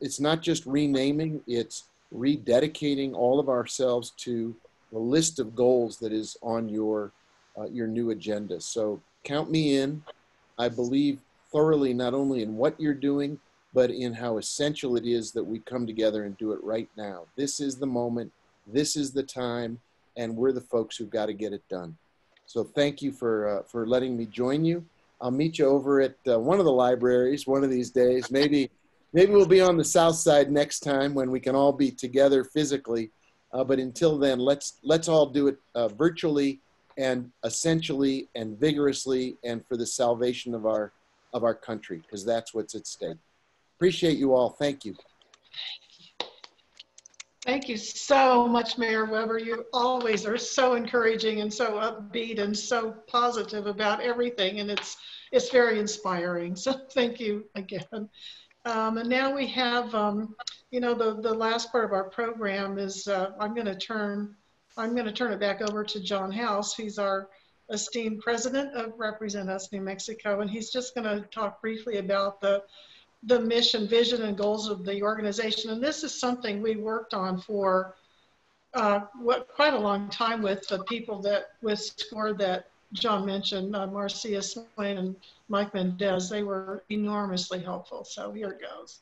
I: it's not just renaming, it's rededicating all of ourselves to the list of goals that is on your new agenda. So count me in. I believe thoroughly not only in what you're doing, but in how essential it is that we come together and do it right now. This is the moment, this is the time, and we're the folks who've got to get it done. So thank you for letting me join you. I'll meet you over at one of the libraries one of these days. Maybe we'll be on the South Side next time when we can all be together physically. But until then, let's all do it virtually and essentially and vigorously and for the salvation of our country, because that's what's at stake. Appreciate you all. Thank you.
B: Thank you so much, Mayor Weber. You always are so encouraging and so upbeat and so positive about everything, and it's very inspiring. So thank you again. And now we have, you know, the last part of our program is I'm going to turn it back over to John House. He's our esteemed president of Represent Us New Mexico, and he's just going to talk briefly about the mission, vision, and goals of the organization. And this is something we worked on for quite a long time with the people with SCORE that John mentioned, Marcia Swain and Mike Mendez. They were enormously helpful. So here it goes.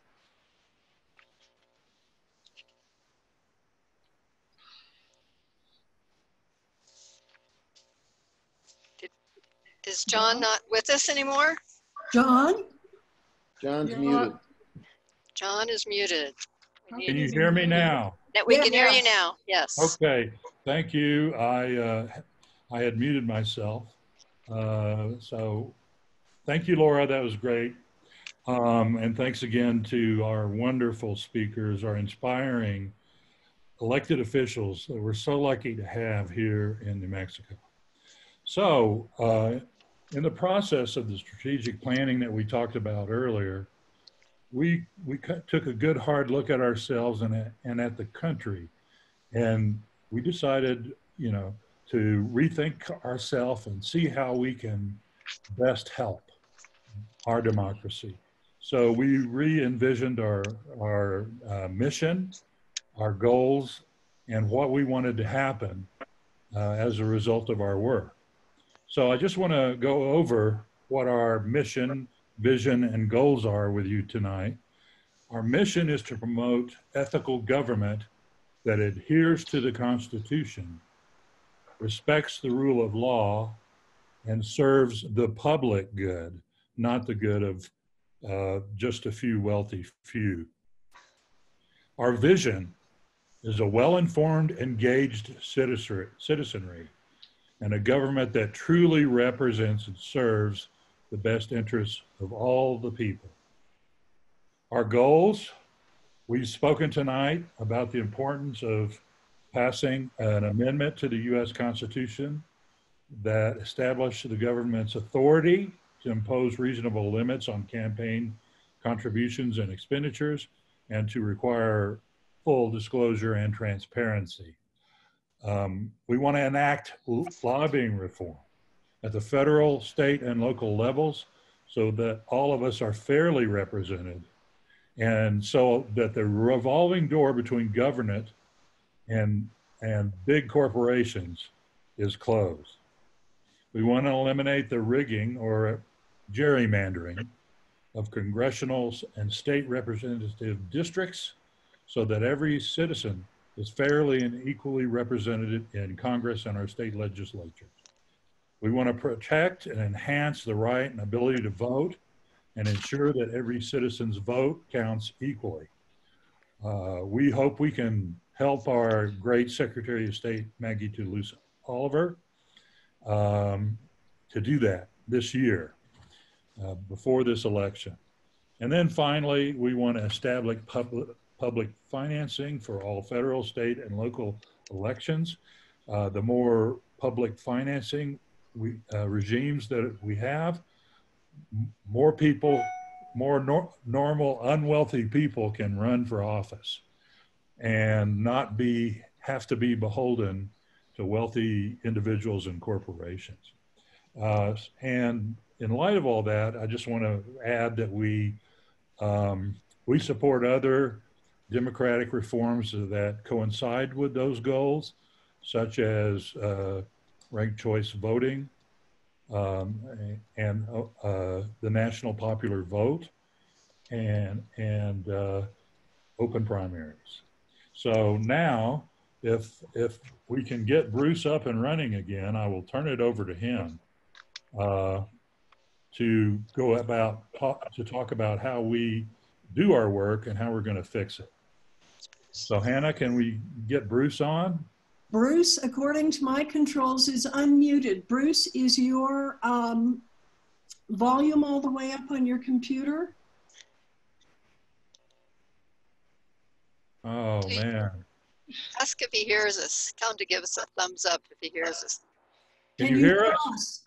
C: Is John not with us anymore?
D: John?
I: John's muted.
C: John is muted.
A: Can you hear me now?
C: We can hear you now. Yes.
A: Okay. Thank you. I had muted myself. So thank you, Laura. That was great. And thanks again to our wonderful speakers, our inspiring elected officials that we're so lucky to have here in New Mexico. So in the process of the strategic planning that we talked about earlier, we took a good hard look at ourselves and at the country, and we decided, you know, to rethink ourselves and see how we can best help our democracy. So we re-envisioned our mission, our goals, and what we wanted to happen as a result of our work. So I just want to go over what our mission, vision, and goals are with you tonight. Our mission is to promote ethical government that adheres to the Constitution, respects the rule of law, and serves the public good, not the good of just a few wealthy few. Our vision is a well-informed, engaged citizenry and a government that truly represents and serves the best interests of all the people. Our goals, we've spoken tonight about the importance of passing an amendment to the U.S. Constitution that established the government's authority to impose reasonable limits on campaign contributions and expenditures, and to require full disclosure and transparency. We want to enact lobbying reform at the federal, state, and local levels so that all of us are fairly represented, and so that the revolving door between government and big corporations is closed. We want to eliminate the rigging or gerrymandering of congressional and state representative districts so that every citizen is fairly and equally represented in Congress and our state legislatures. We want to protect and enhance the right and ability to vote and ensure that every citizen's vote counts equally. We hope we can help our great Secretary of State, Maggie Toulouse Oliver, to do that this year before this election. And then finally, we want to establish public financing for all federal, state, and local elections. The more public financing regimes that we have, more people, more normal, unwealthy people can run for office and not have to be beholden to wealthy individuals and corporations. And in light of all that, I just want to add that we support other democratic reforms that coincide with those goals, such as ranked choice voting, and the national popular vote, and open primaries. So now, if we can get Bruce up and running again, I will turn it over to him to talk about how we do our work and how we're going to fix it. So Hannah, can we get Bruce on?
D: Bruce, according to my controls, is unmuted. Bruce, is your volume all the way up on your computer?
A: Oh, man.
C: Ask if he hears us. Tell him to give us a thumbs up if he hears us.
A: Can you hear us?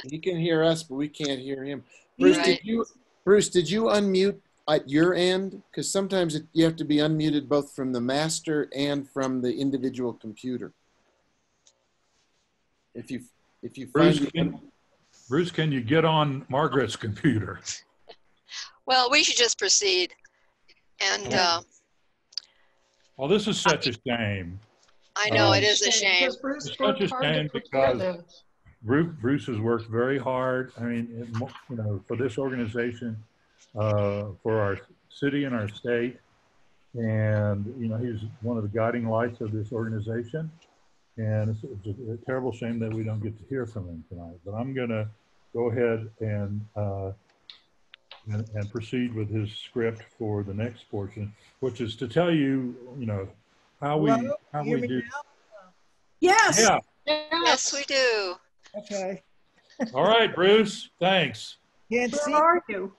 I: He can hear us, but we can't hear him. Bruce,
C: Right.
I: did you unmute at your end? Because sometimes you have to be unmuted both from the master and from the individual computer. If you
A: Bruce, can you get on Margaret's computer?
C: Well, we should just proceed. And
A: Well, this is such a shame.
C: I know it is a shame.
A: It's such a shame because Bruce has worked very hard. I mean, you know, for this organization, for our city and our state, and you know, he's one of the guiding lights of this organization. And it's a terrible shame that we don't get to hear from him tonight. But I'm going to go ahead and proceed with his script for the next portion, which is to tell you, you know, how we do.
D: Yes.
A: Yeah.
C: Yes, we do.
J: Okay.
A: All right, Bruce. Thanks.
J: Can't
D: Where
J: see.
D: are you?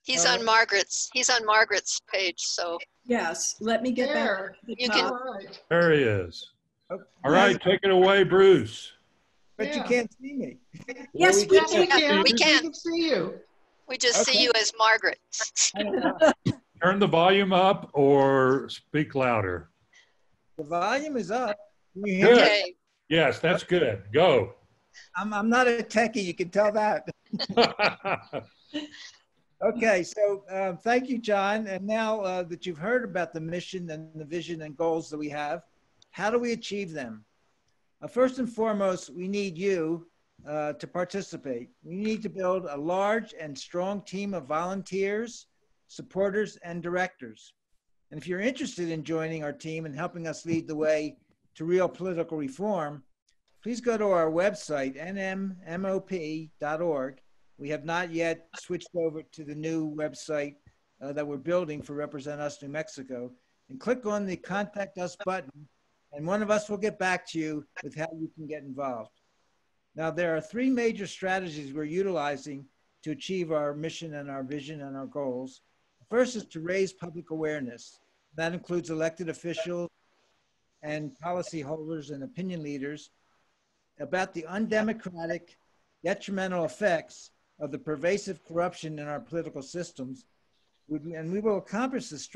C: He's on Margaret's page. So
D: Yes. Let me get there.
C: You can.
A: There he is.
J: Okay.
A: All right, take it away, Bruce.
J: But you can't see me.
D: Yes, we can.
C: We can.
B: We can see you.
C: We just see you as Margaret.
A: Turn the volume up or speak louder.
J: The volume is up. Can you hear me?
C: Okay.
A: Yes, that's good. Go.
J: I'm not a techie, you can tell that. Okay, so thank you, John. And now that you've heard about the mission and the vision and goals that we have, how do we achieve them? First and foremost, we need you to participate. We need to build a large and strong team of volunteers, supporters, and directors. And if you're interested in joining our team and helping us lead the way to real political reform, please go to our website, nmmop.org. We have not yet switched over to the new website that we're building for Represent Us New Mexico. And click on the Contact Us button, and one of us will get back to you with how you can get involved. Now, there are three major strategies we're utilizing to achieve our mission and our vision and our goals. First is to raise public awareness. That includes elected officials and policyholders and opinion leaders about the undemocratic, detrimental effects of the pervasive corruption in our political systems. And we will accomplish this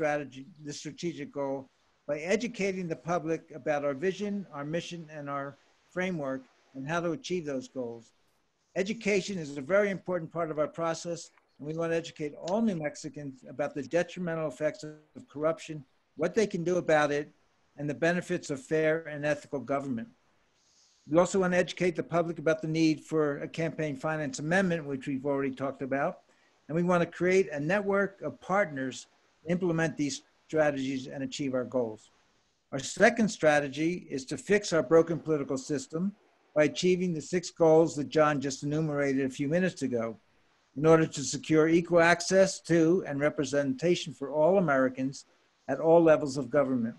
J: strategic goal by educating the public about our vision, our mission, and our framework and how to achieve those goals. Education is a very important part of our process, and we want to educate all New Mexicans about the detrimental effects of corruption, what they can do about it, and the benefits of fair and ethical government. We also want to educate the public about the need for a campaign finance amendment, which we've already talked about. And we want to create a network of partners to implement these strategies and achieve our goals. Our second strategy is to fix our broken political system by achieving the 6 goals that John just enumerated a few minutes ago, in order to secure equal access to and representation for all Americans at all levels of government.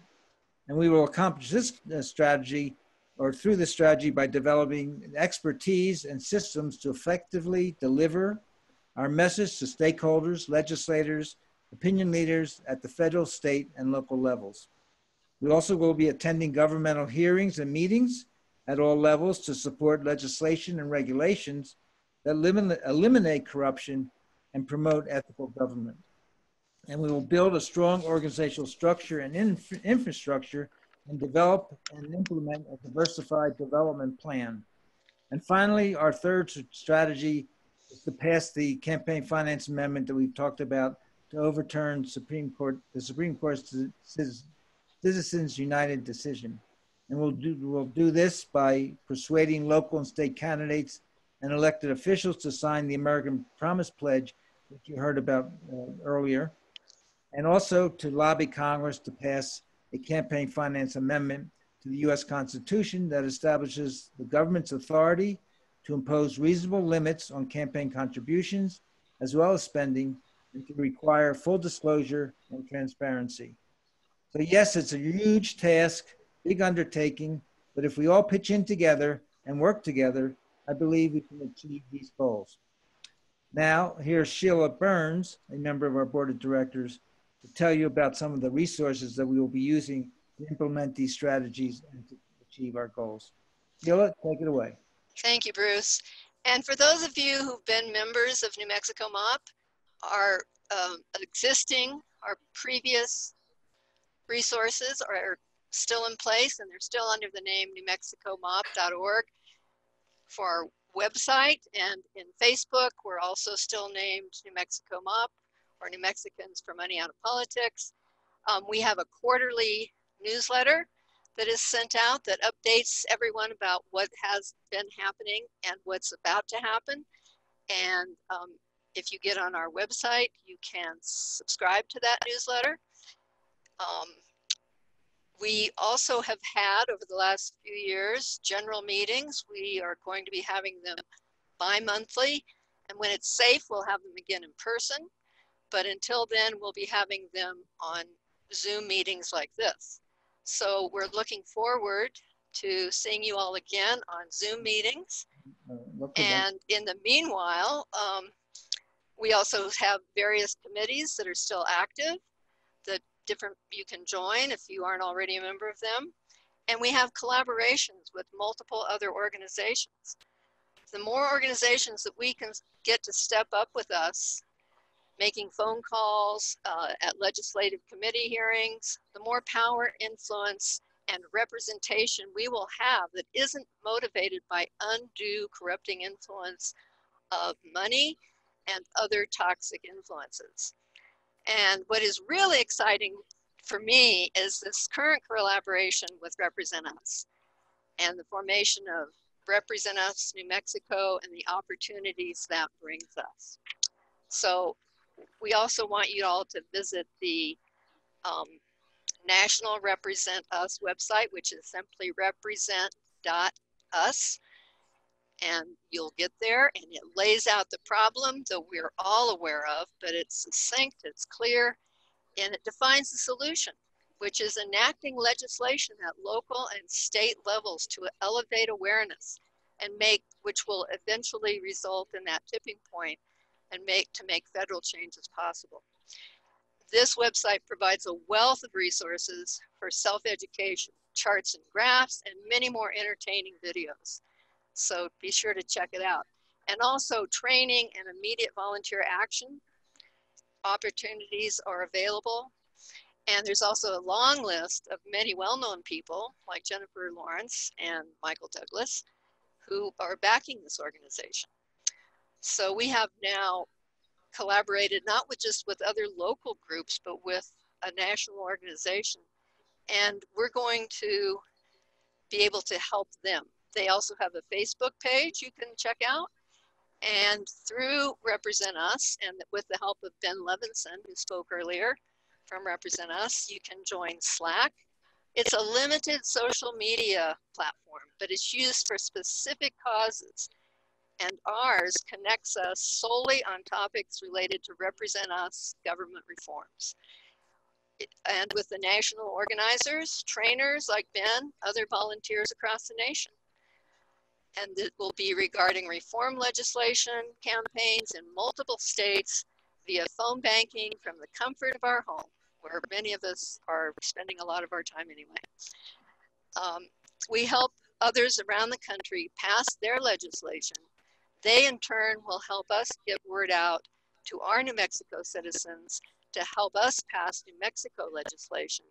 J: And we will accomplish this strategy, or through this strategy, by developing expertise and systems to effectively deliver our message to stakeholders, legislators, opinion leaders at the federal, state, and local levels. We also will be attending governmental hearings and meetings at all levels to support legislation and regulations that eliminate corruption and promote ethical government. And we will build a strong organizational structure and infrastructure and develop and implement a diversified development plan. And finally, our third strategy is to pass the campaign finance amendment that we've talked about to overturn the Supreme Court's Citizens United decision. And we'll do this by persuading local and state candidates and elected officials to sign the American Promise Pledge, which you heard about earlier, and also to lobby Congress to pass a campaign finance amendment to the U.S. Constitution that establishes the government's authority to impose reasonable limits on campaign contributions, as well as spending, and to require full disclosure and transparency. So yes, it's a huge task, big undertaking, but if we all pitch in together and work together, I believe we can achieve these goals. Now, here's Sheila Burns, a member of our board of directors, to tell you about some of the resources that we will be using to implement these strategies and to achieve our goals. Sheila, take it away.
C: Thank you, Bruce. And for those of you who've been members of New Mexico MOP, our previous resources are still in place, and they're still under the name newmexicomop.org for our website, and in Facebook, we're also still named New Mexico MOP, or New Mexicans for Money Out of Politics. We have a quarterly newsletter that is sent out that updates everyone about what has been happening and what's about to happen. And if you get on our website, you can subscribe to that newsletter. We also have had, over the last few years, general meetings. We are going to be having them bi-monthly, and when it's safe, we'll have them again in person. But until then, we'll be having them on Zoom meetings like this. So we're looking forward to seeing you all again on Zoom meetings. And in the meanwhile, we also have various committees that are still active that you can join if you aren't already a member of them. And we have collaborations with multiple other organizations. The more organizations that we can get to step up with us, making phone calls at legislative committee hearings, the more power, influence, and representation we will have that isn't motivated by undue corrupting influence of money and other toxic influences. And what is really exciting for me is this current collaboration with RepresentUS and the formation of RepresentUS New Mexico and the opportunities that brings us. So we also want you all to visit the National Represent Us website, which is simply represent.us. And you'll get there, and it lays out the problem that we're all aware of, but it's succinct, it's clear, and it defines the solution, which is enacting legislation at local and state levels to elevate awareness and which will eventually result in that tipping point and to make federal changes possible. This website provides a wealth of resources for self-education, charts and graphs, and many more entertaining videos. So be sure to check it out. And also training and immediate volunteer action opportunities are available. And there's also a long list of many well-known people like Jennifer Lawrence and Michael Douglas who are backing this organization. So we have now collaborated not just with other local groups, but with a national organization. And we're going to be able to help them They also have a Facebook page you can check out. And through Represent Us, and with the help of Ben Levinson, who spoke earlier from Represent Us, you can join Slack. It's a limited social media platform, but it's used for specific causes. And ours connects us solely on topics related to Represent Us government reforms. And with the national organizers, trainers like Ben, other volunteers across the nation. And it will be regarding reform legislation campaigns in multiple states via phone banking from the comfort of our home, where many of us are spending a lot of our time anyway. We help others around the country pass their legislation. They in turn will help us get word out to our New Mexico citizens to help us pass New Mexico legislation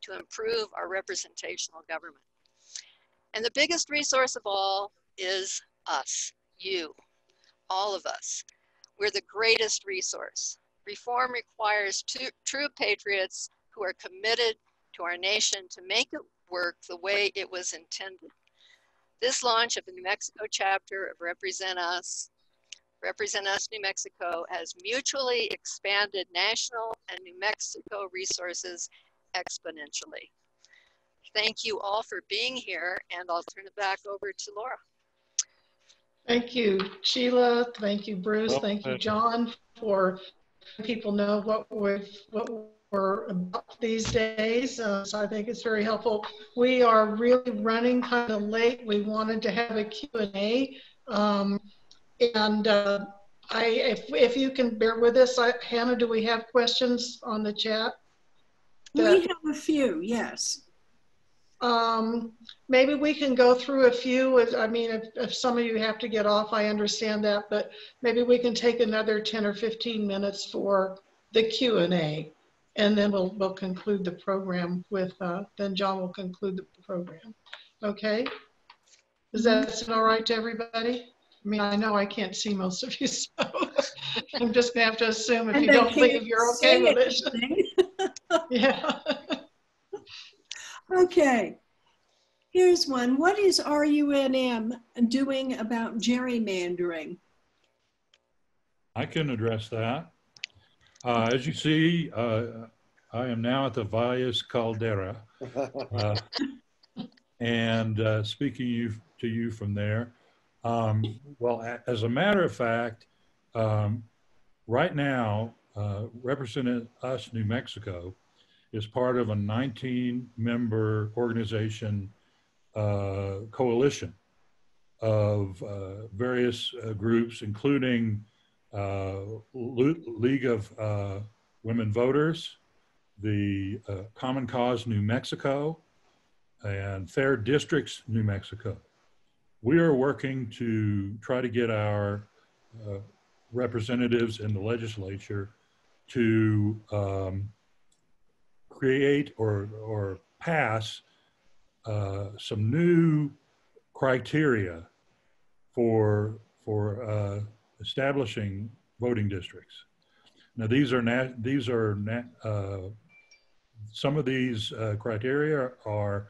C: to improve our representational government. And the biggest resource of all is us, you, all of us. We're the greatest resource. Reform requires true patriots who are committed to our nation to make it work the way it was intended. This launch of the New Mexico chapter of Represent Us New Mexico has mutually expanded national and New Mexico resources exponentially. Thank you all for being here, and I'll turn it back over to Laura.
B: Thank you, Sheila. Thank you, Bruce. Thank you, John, for letting people know what we're about these days. So I think it's very helpful. We are really running kind of late. We wanted to have a Q&A. If you can bear with us, Hannah, do we have questions on the chat?
D: We have a few, yes.
B: Maybe we can go through a few. I mean, if some of you have to get off, I understand that, but maybe we can take another 10 or 15 minutes for the Q&A, and then we'll conclude the program with, then John will conclude the program. Okay? Does that sound all right to everybody? I mean, I know I can't see most of you, so I'm just gonna have to assume if you don't leave, you're okay with it. Yeah.
D: Okay, here's one. What is RUNM doing about gerrymandering?
A: I can address that. As you see, I am now at the Valles Caldera, and speaking to you from there. Well, as a matter of fact, right now, Represent Us New Mexico is part of a 19-member organization coalition of various groups, including League of Women Voters, the Common Cause New Mexico, and Fair Districts New Mexico. We are working to try to get our representatives in the legislature to create or pass some new criteria for establishing voting districts. Now, some of these criteria are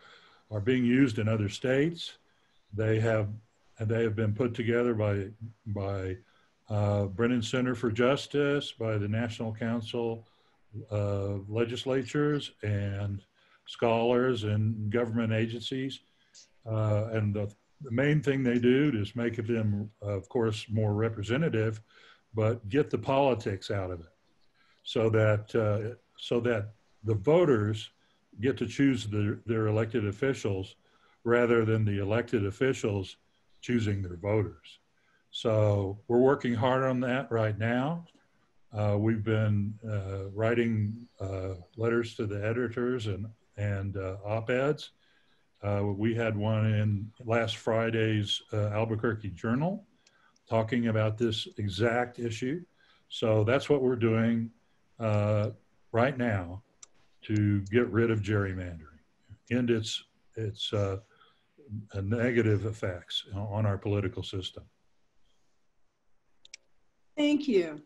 A: being used in other states. They have been put together by Brennan Center for Justice, by the National Council of Legislatures and scholars and government agencies. And the main thing they do is make them, of course, more representative, but get the politics out of it, so that the voters get to choose their elected officials rather than the elected officials choosing their voters. So we're working hard on that right now. We've been writing letters to the editors and op-eds. We had one in last Friday's Albuquerque Journal talking about this exact issue. So that's what we're doing right now to get rid of gerrymandering and its negative effects on our political system.
D: Thank you.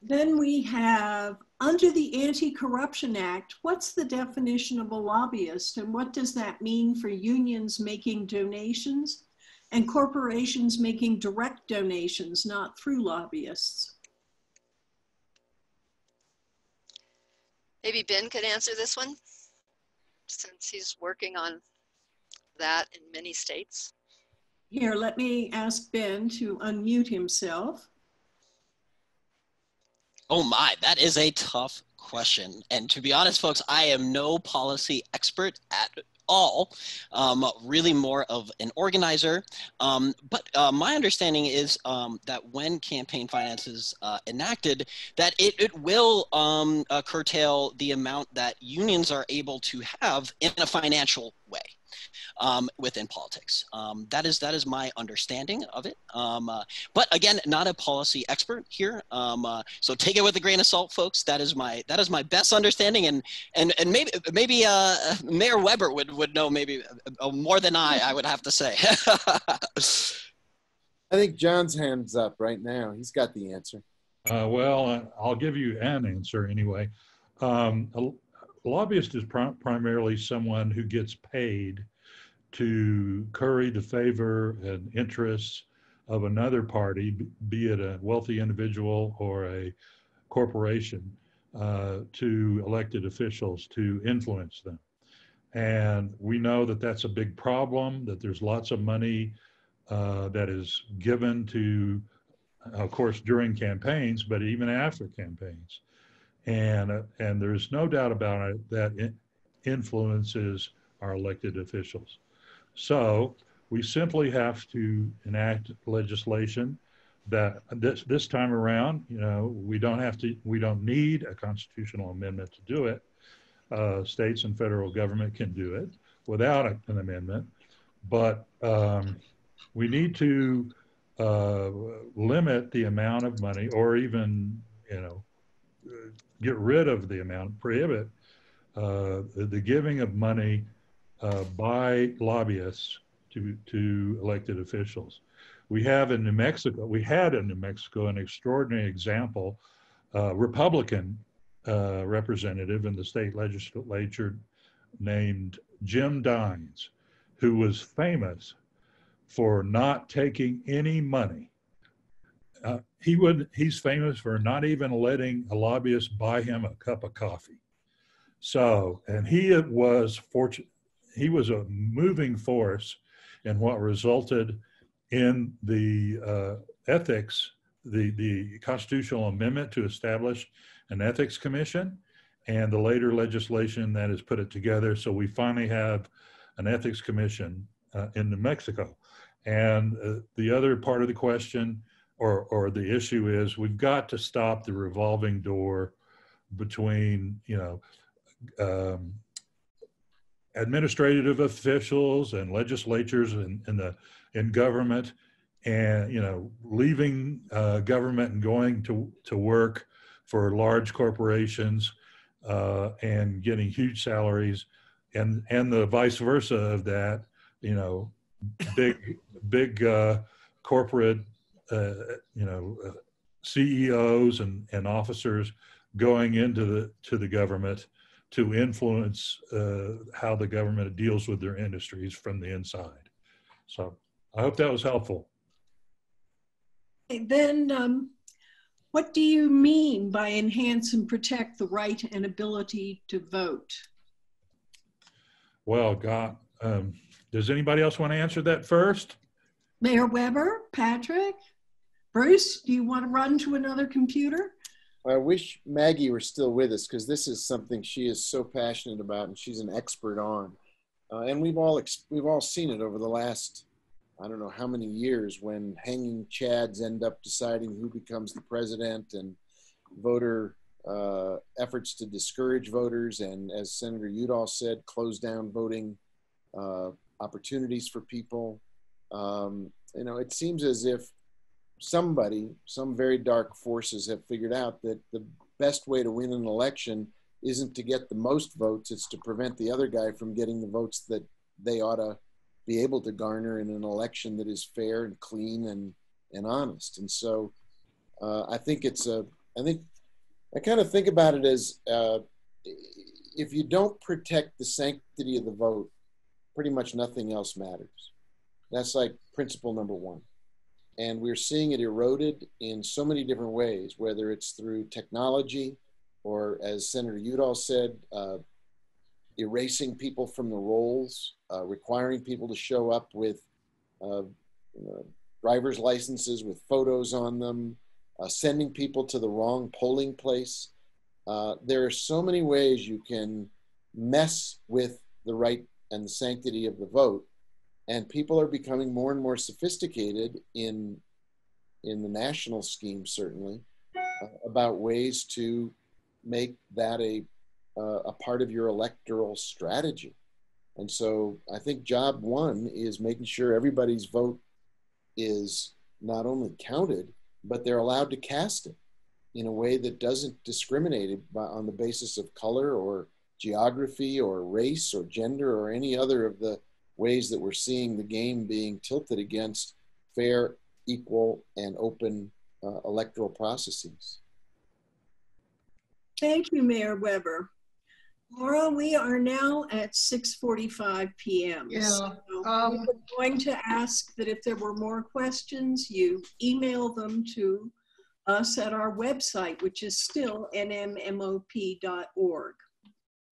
D: Then we have, under the Anti-Corruption Act, what's the definition of a lobbyist, and what does that mean for unions making donations and corporations making direct donations, not through lobbyists?
C: Maybe Ben could answer this one, since he's working on that in many states.
D: Here, let me ask Ben to unmute himself.
E: Oh my, that is a tough question. And to be honest, folks, I am no policy expert at all, really more of an organizer. But my understanding is that when campaign finance is enacted, that it will curtail the amount that unions are able to have in a financial way. Within politics. That is my understanding of it. But again, not a policy expert here. So take it with a grain of salt, folks. That is my best understanding, and maybe Mayor Weber would know maybe more than I would have to say.
I: I think John's hand's up right now. He's got the answer.
A: Well, I'll give you an answer anyway. A lobbyist is primarily someone who gets paid to curry the favor and interests of another party, be it a wealthy individual or a corporation, to elected officials to influence them. And we know that that's a big problem, that there's lots of money that is given to, of course, during campaigns, but even after campaigns. And there's no doubt about it that it influences our elected officials. So we simply have to enact legislation that this time around, you know, we don't need a constitutional amendment to do it. States and federal government can do it without an amendment, but we need to limit the amount of money, or even, you know, get rid of the amount, prohibit the giving of money by lobbyists to elected officials. We had in New Mexico an extraordinary example, Republican representative in the state legislature named Jim Dines, who was famous for not taking any money. He's famous for not even letting a lobbyist buy him a cup of coffee. So, and he was a moving force in what resulted in the ethics, the constitutional amendment to establish an ethics commission, and the later legislation that has put it together. So we finally have an ethics commission in New Mexico. And the other part of the question or the issue is, we've got to stop the revolving door between, you know, administrative officials and legislatures in government, and, you know, leaving government and going to work for large corporations and getting huge salaries, and the vice versa of that, you know, big corporate CEOs and officers going into the government to influence how the government deals with their industries from the inside. So I hope that was helpful.
D: Then what do you mean by enhance and protect the right and ability to vote?
A: Well, God, does anybody else want to answer that first?
D: Mayor Weber, Patrick, Bruce, do you want to run to another computer?
I: I wish Maggie were still with us, because this is something she is so passionate about and she's an expert on. And we've all seen it over the last, I don't know how many years, when hanging chads end up deciding who becomes the president, and voter efforts to discourage voters, and, as Senator Udall said, close down voting opportunities for people. You know, it seems as if some very dark forces have figured out that the best way to win an election isn't to get the most votes, it's to prevent the other guy from getting the votes that they ought to be able to garner in an election that is fair and clean and honest. And so I think I kind of think about it as if you don't protect the sanctity of the vote, pretty much nothing else matters. That's like principle number one. And we're seeing it eroded in so many different ways, whether it's through technology or, as Senator Udall said, erasing people from the rolls, requiring people to show up with driver's licenses with photos on them, sending people to the wrong polling place. There are so many ways you can mess with the right and the sanctity of the vote. And people are becoming more and more sophisticated in the national scheme, certainly, about ways to make that a part of your electoral strategy. And so I think job one is making sure everybody's vote is not only counted, but they're allowed to cast it in a way that doesn't discriminate it on the basis of color or geography or race or gender or any other of the ways that we're seeing the game being tilted against fair, equal, and open electoral processes.
D: Thank you, Mayor Weber. Laura, we are now at 6:45 p.m.
B: Yeah.
D: So we're going to ask that if there were more questions, you email them to us at our website, which is still nmmop.org.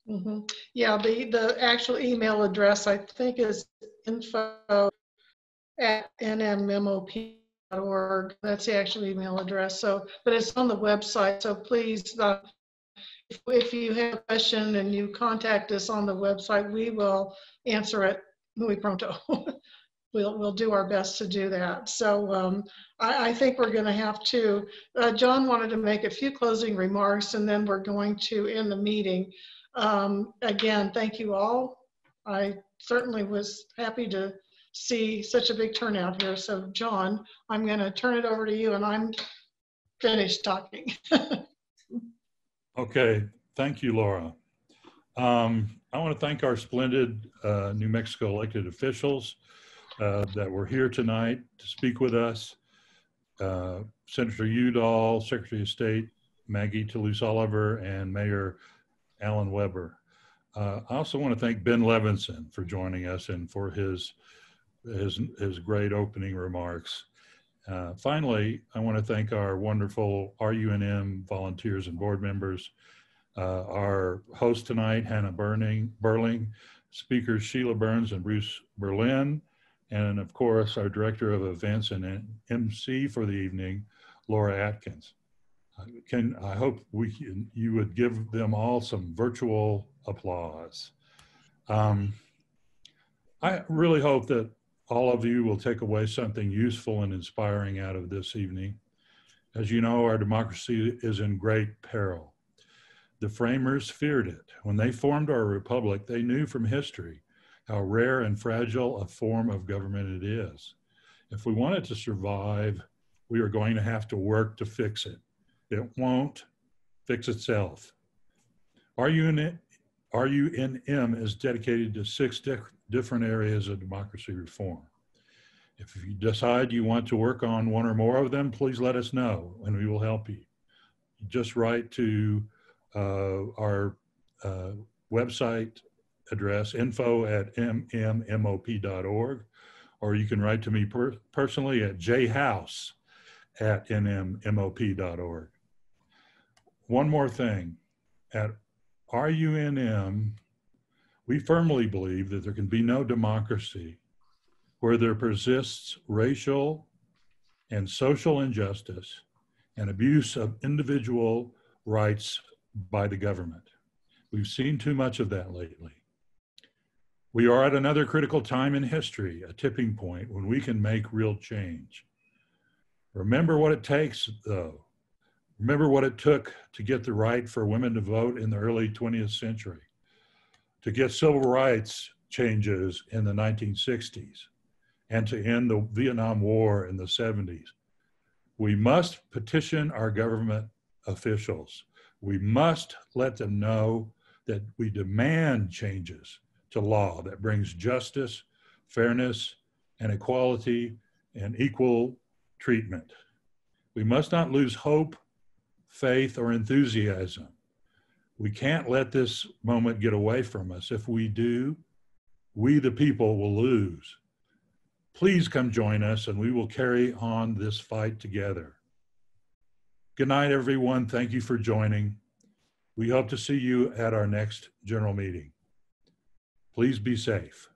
B: Mm-hmm. Yeah, the actual email address, I think, is info@nmmop.org. That's the actual email address. So, but it's on the website. So please, if you have a question and you contact us on the website, we will answer it muy pronto. We'll do our best to do that. So I think we're going to have to, John wanted to make a few closing remarks, and then we're going to end the meeting. Again, thank you all. I certainly was happy to see such a big turnout here. So John, I'm going to turn it over to you, and I'm finished talking.
A: Okay, thank you, Laura. I want to thank our splendid New Mexico elected officials that were here tonight to speak with us. Senator Udall, Secretary of State Maggie Toulouse Oliver, and Mayor Allan Weber. I also want to thank Ben Levinson for joining us and for his great opening remarks. Finally, I want to thank our wonderful RUNM volunteers and board members, our host tonight, Hannah Burling, speakers Sheila Burns and Bruce Berlin, and of course, our Director of Events and MC for the evening, Laura Atkins. I hope you would give them all some virtual applause. I really hope that all of you will take away something useful and inspiring out of this evening. As you know, our democracy is in great peril. The framers feared it. When they formed our republic, they knew from history how rare and fragile a form of government it is. If we want it to survive, we are going to have to work to fix it. It won't fix itself. RUNM is dedicated to 6 different areas of democracy reform. If you decide you want to work on one or more of them, please let us know and we will help you. Just write to our website address, info@nmmop.org, or you can write to me personally at jhouse@nmmop.org. One more thing, at RUNM, we firmly believe that there can be no democracy where there persists racial and social injustice and abuse of individual rights by the government. We've seen too much of that lately. We are at another critical time in history, a tipping point when we can make real change. Remember what it takes, though. Remember what it took to get the right for women to vote in the early 20th century, to get civil rights changes in the 1960s, and to end the Vietnam War in the 70s. We must petition our government officials. We must let them know that we demand changes to law that brings justice, fairness, and equality and equal treatment. We must not lose hope faith, or enthusiasm. We can't let this moment get away from us. If we do, we the people will lose. Please come join us and we will carry on this fight together. Good night, everyone. Thank you for joining. We hope to see you at our next general meeting. Please be safe.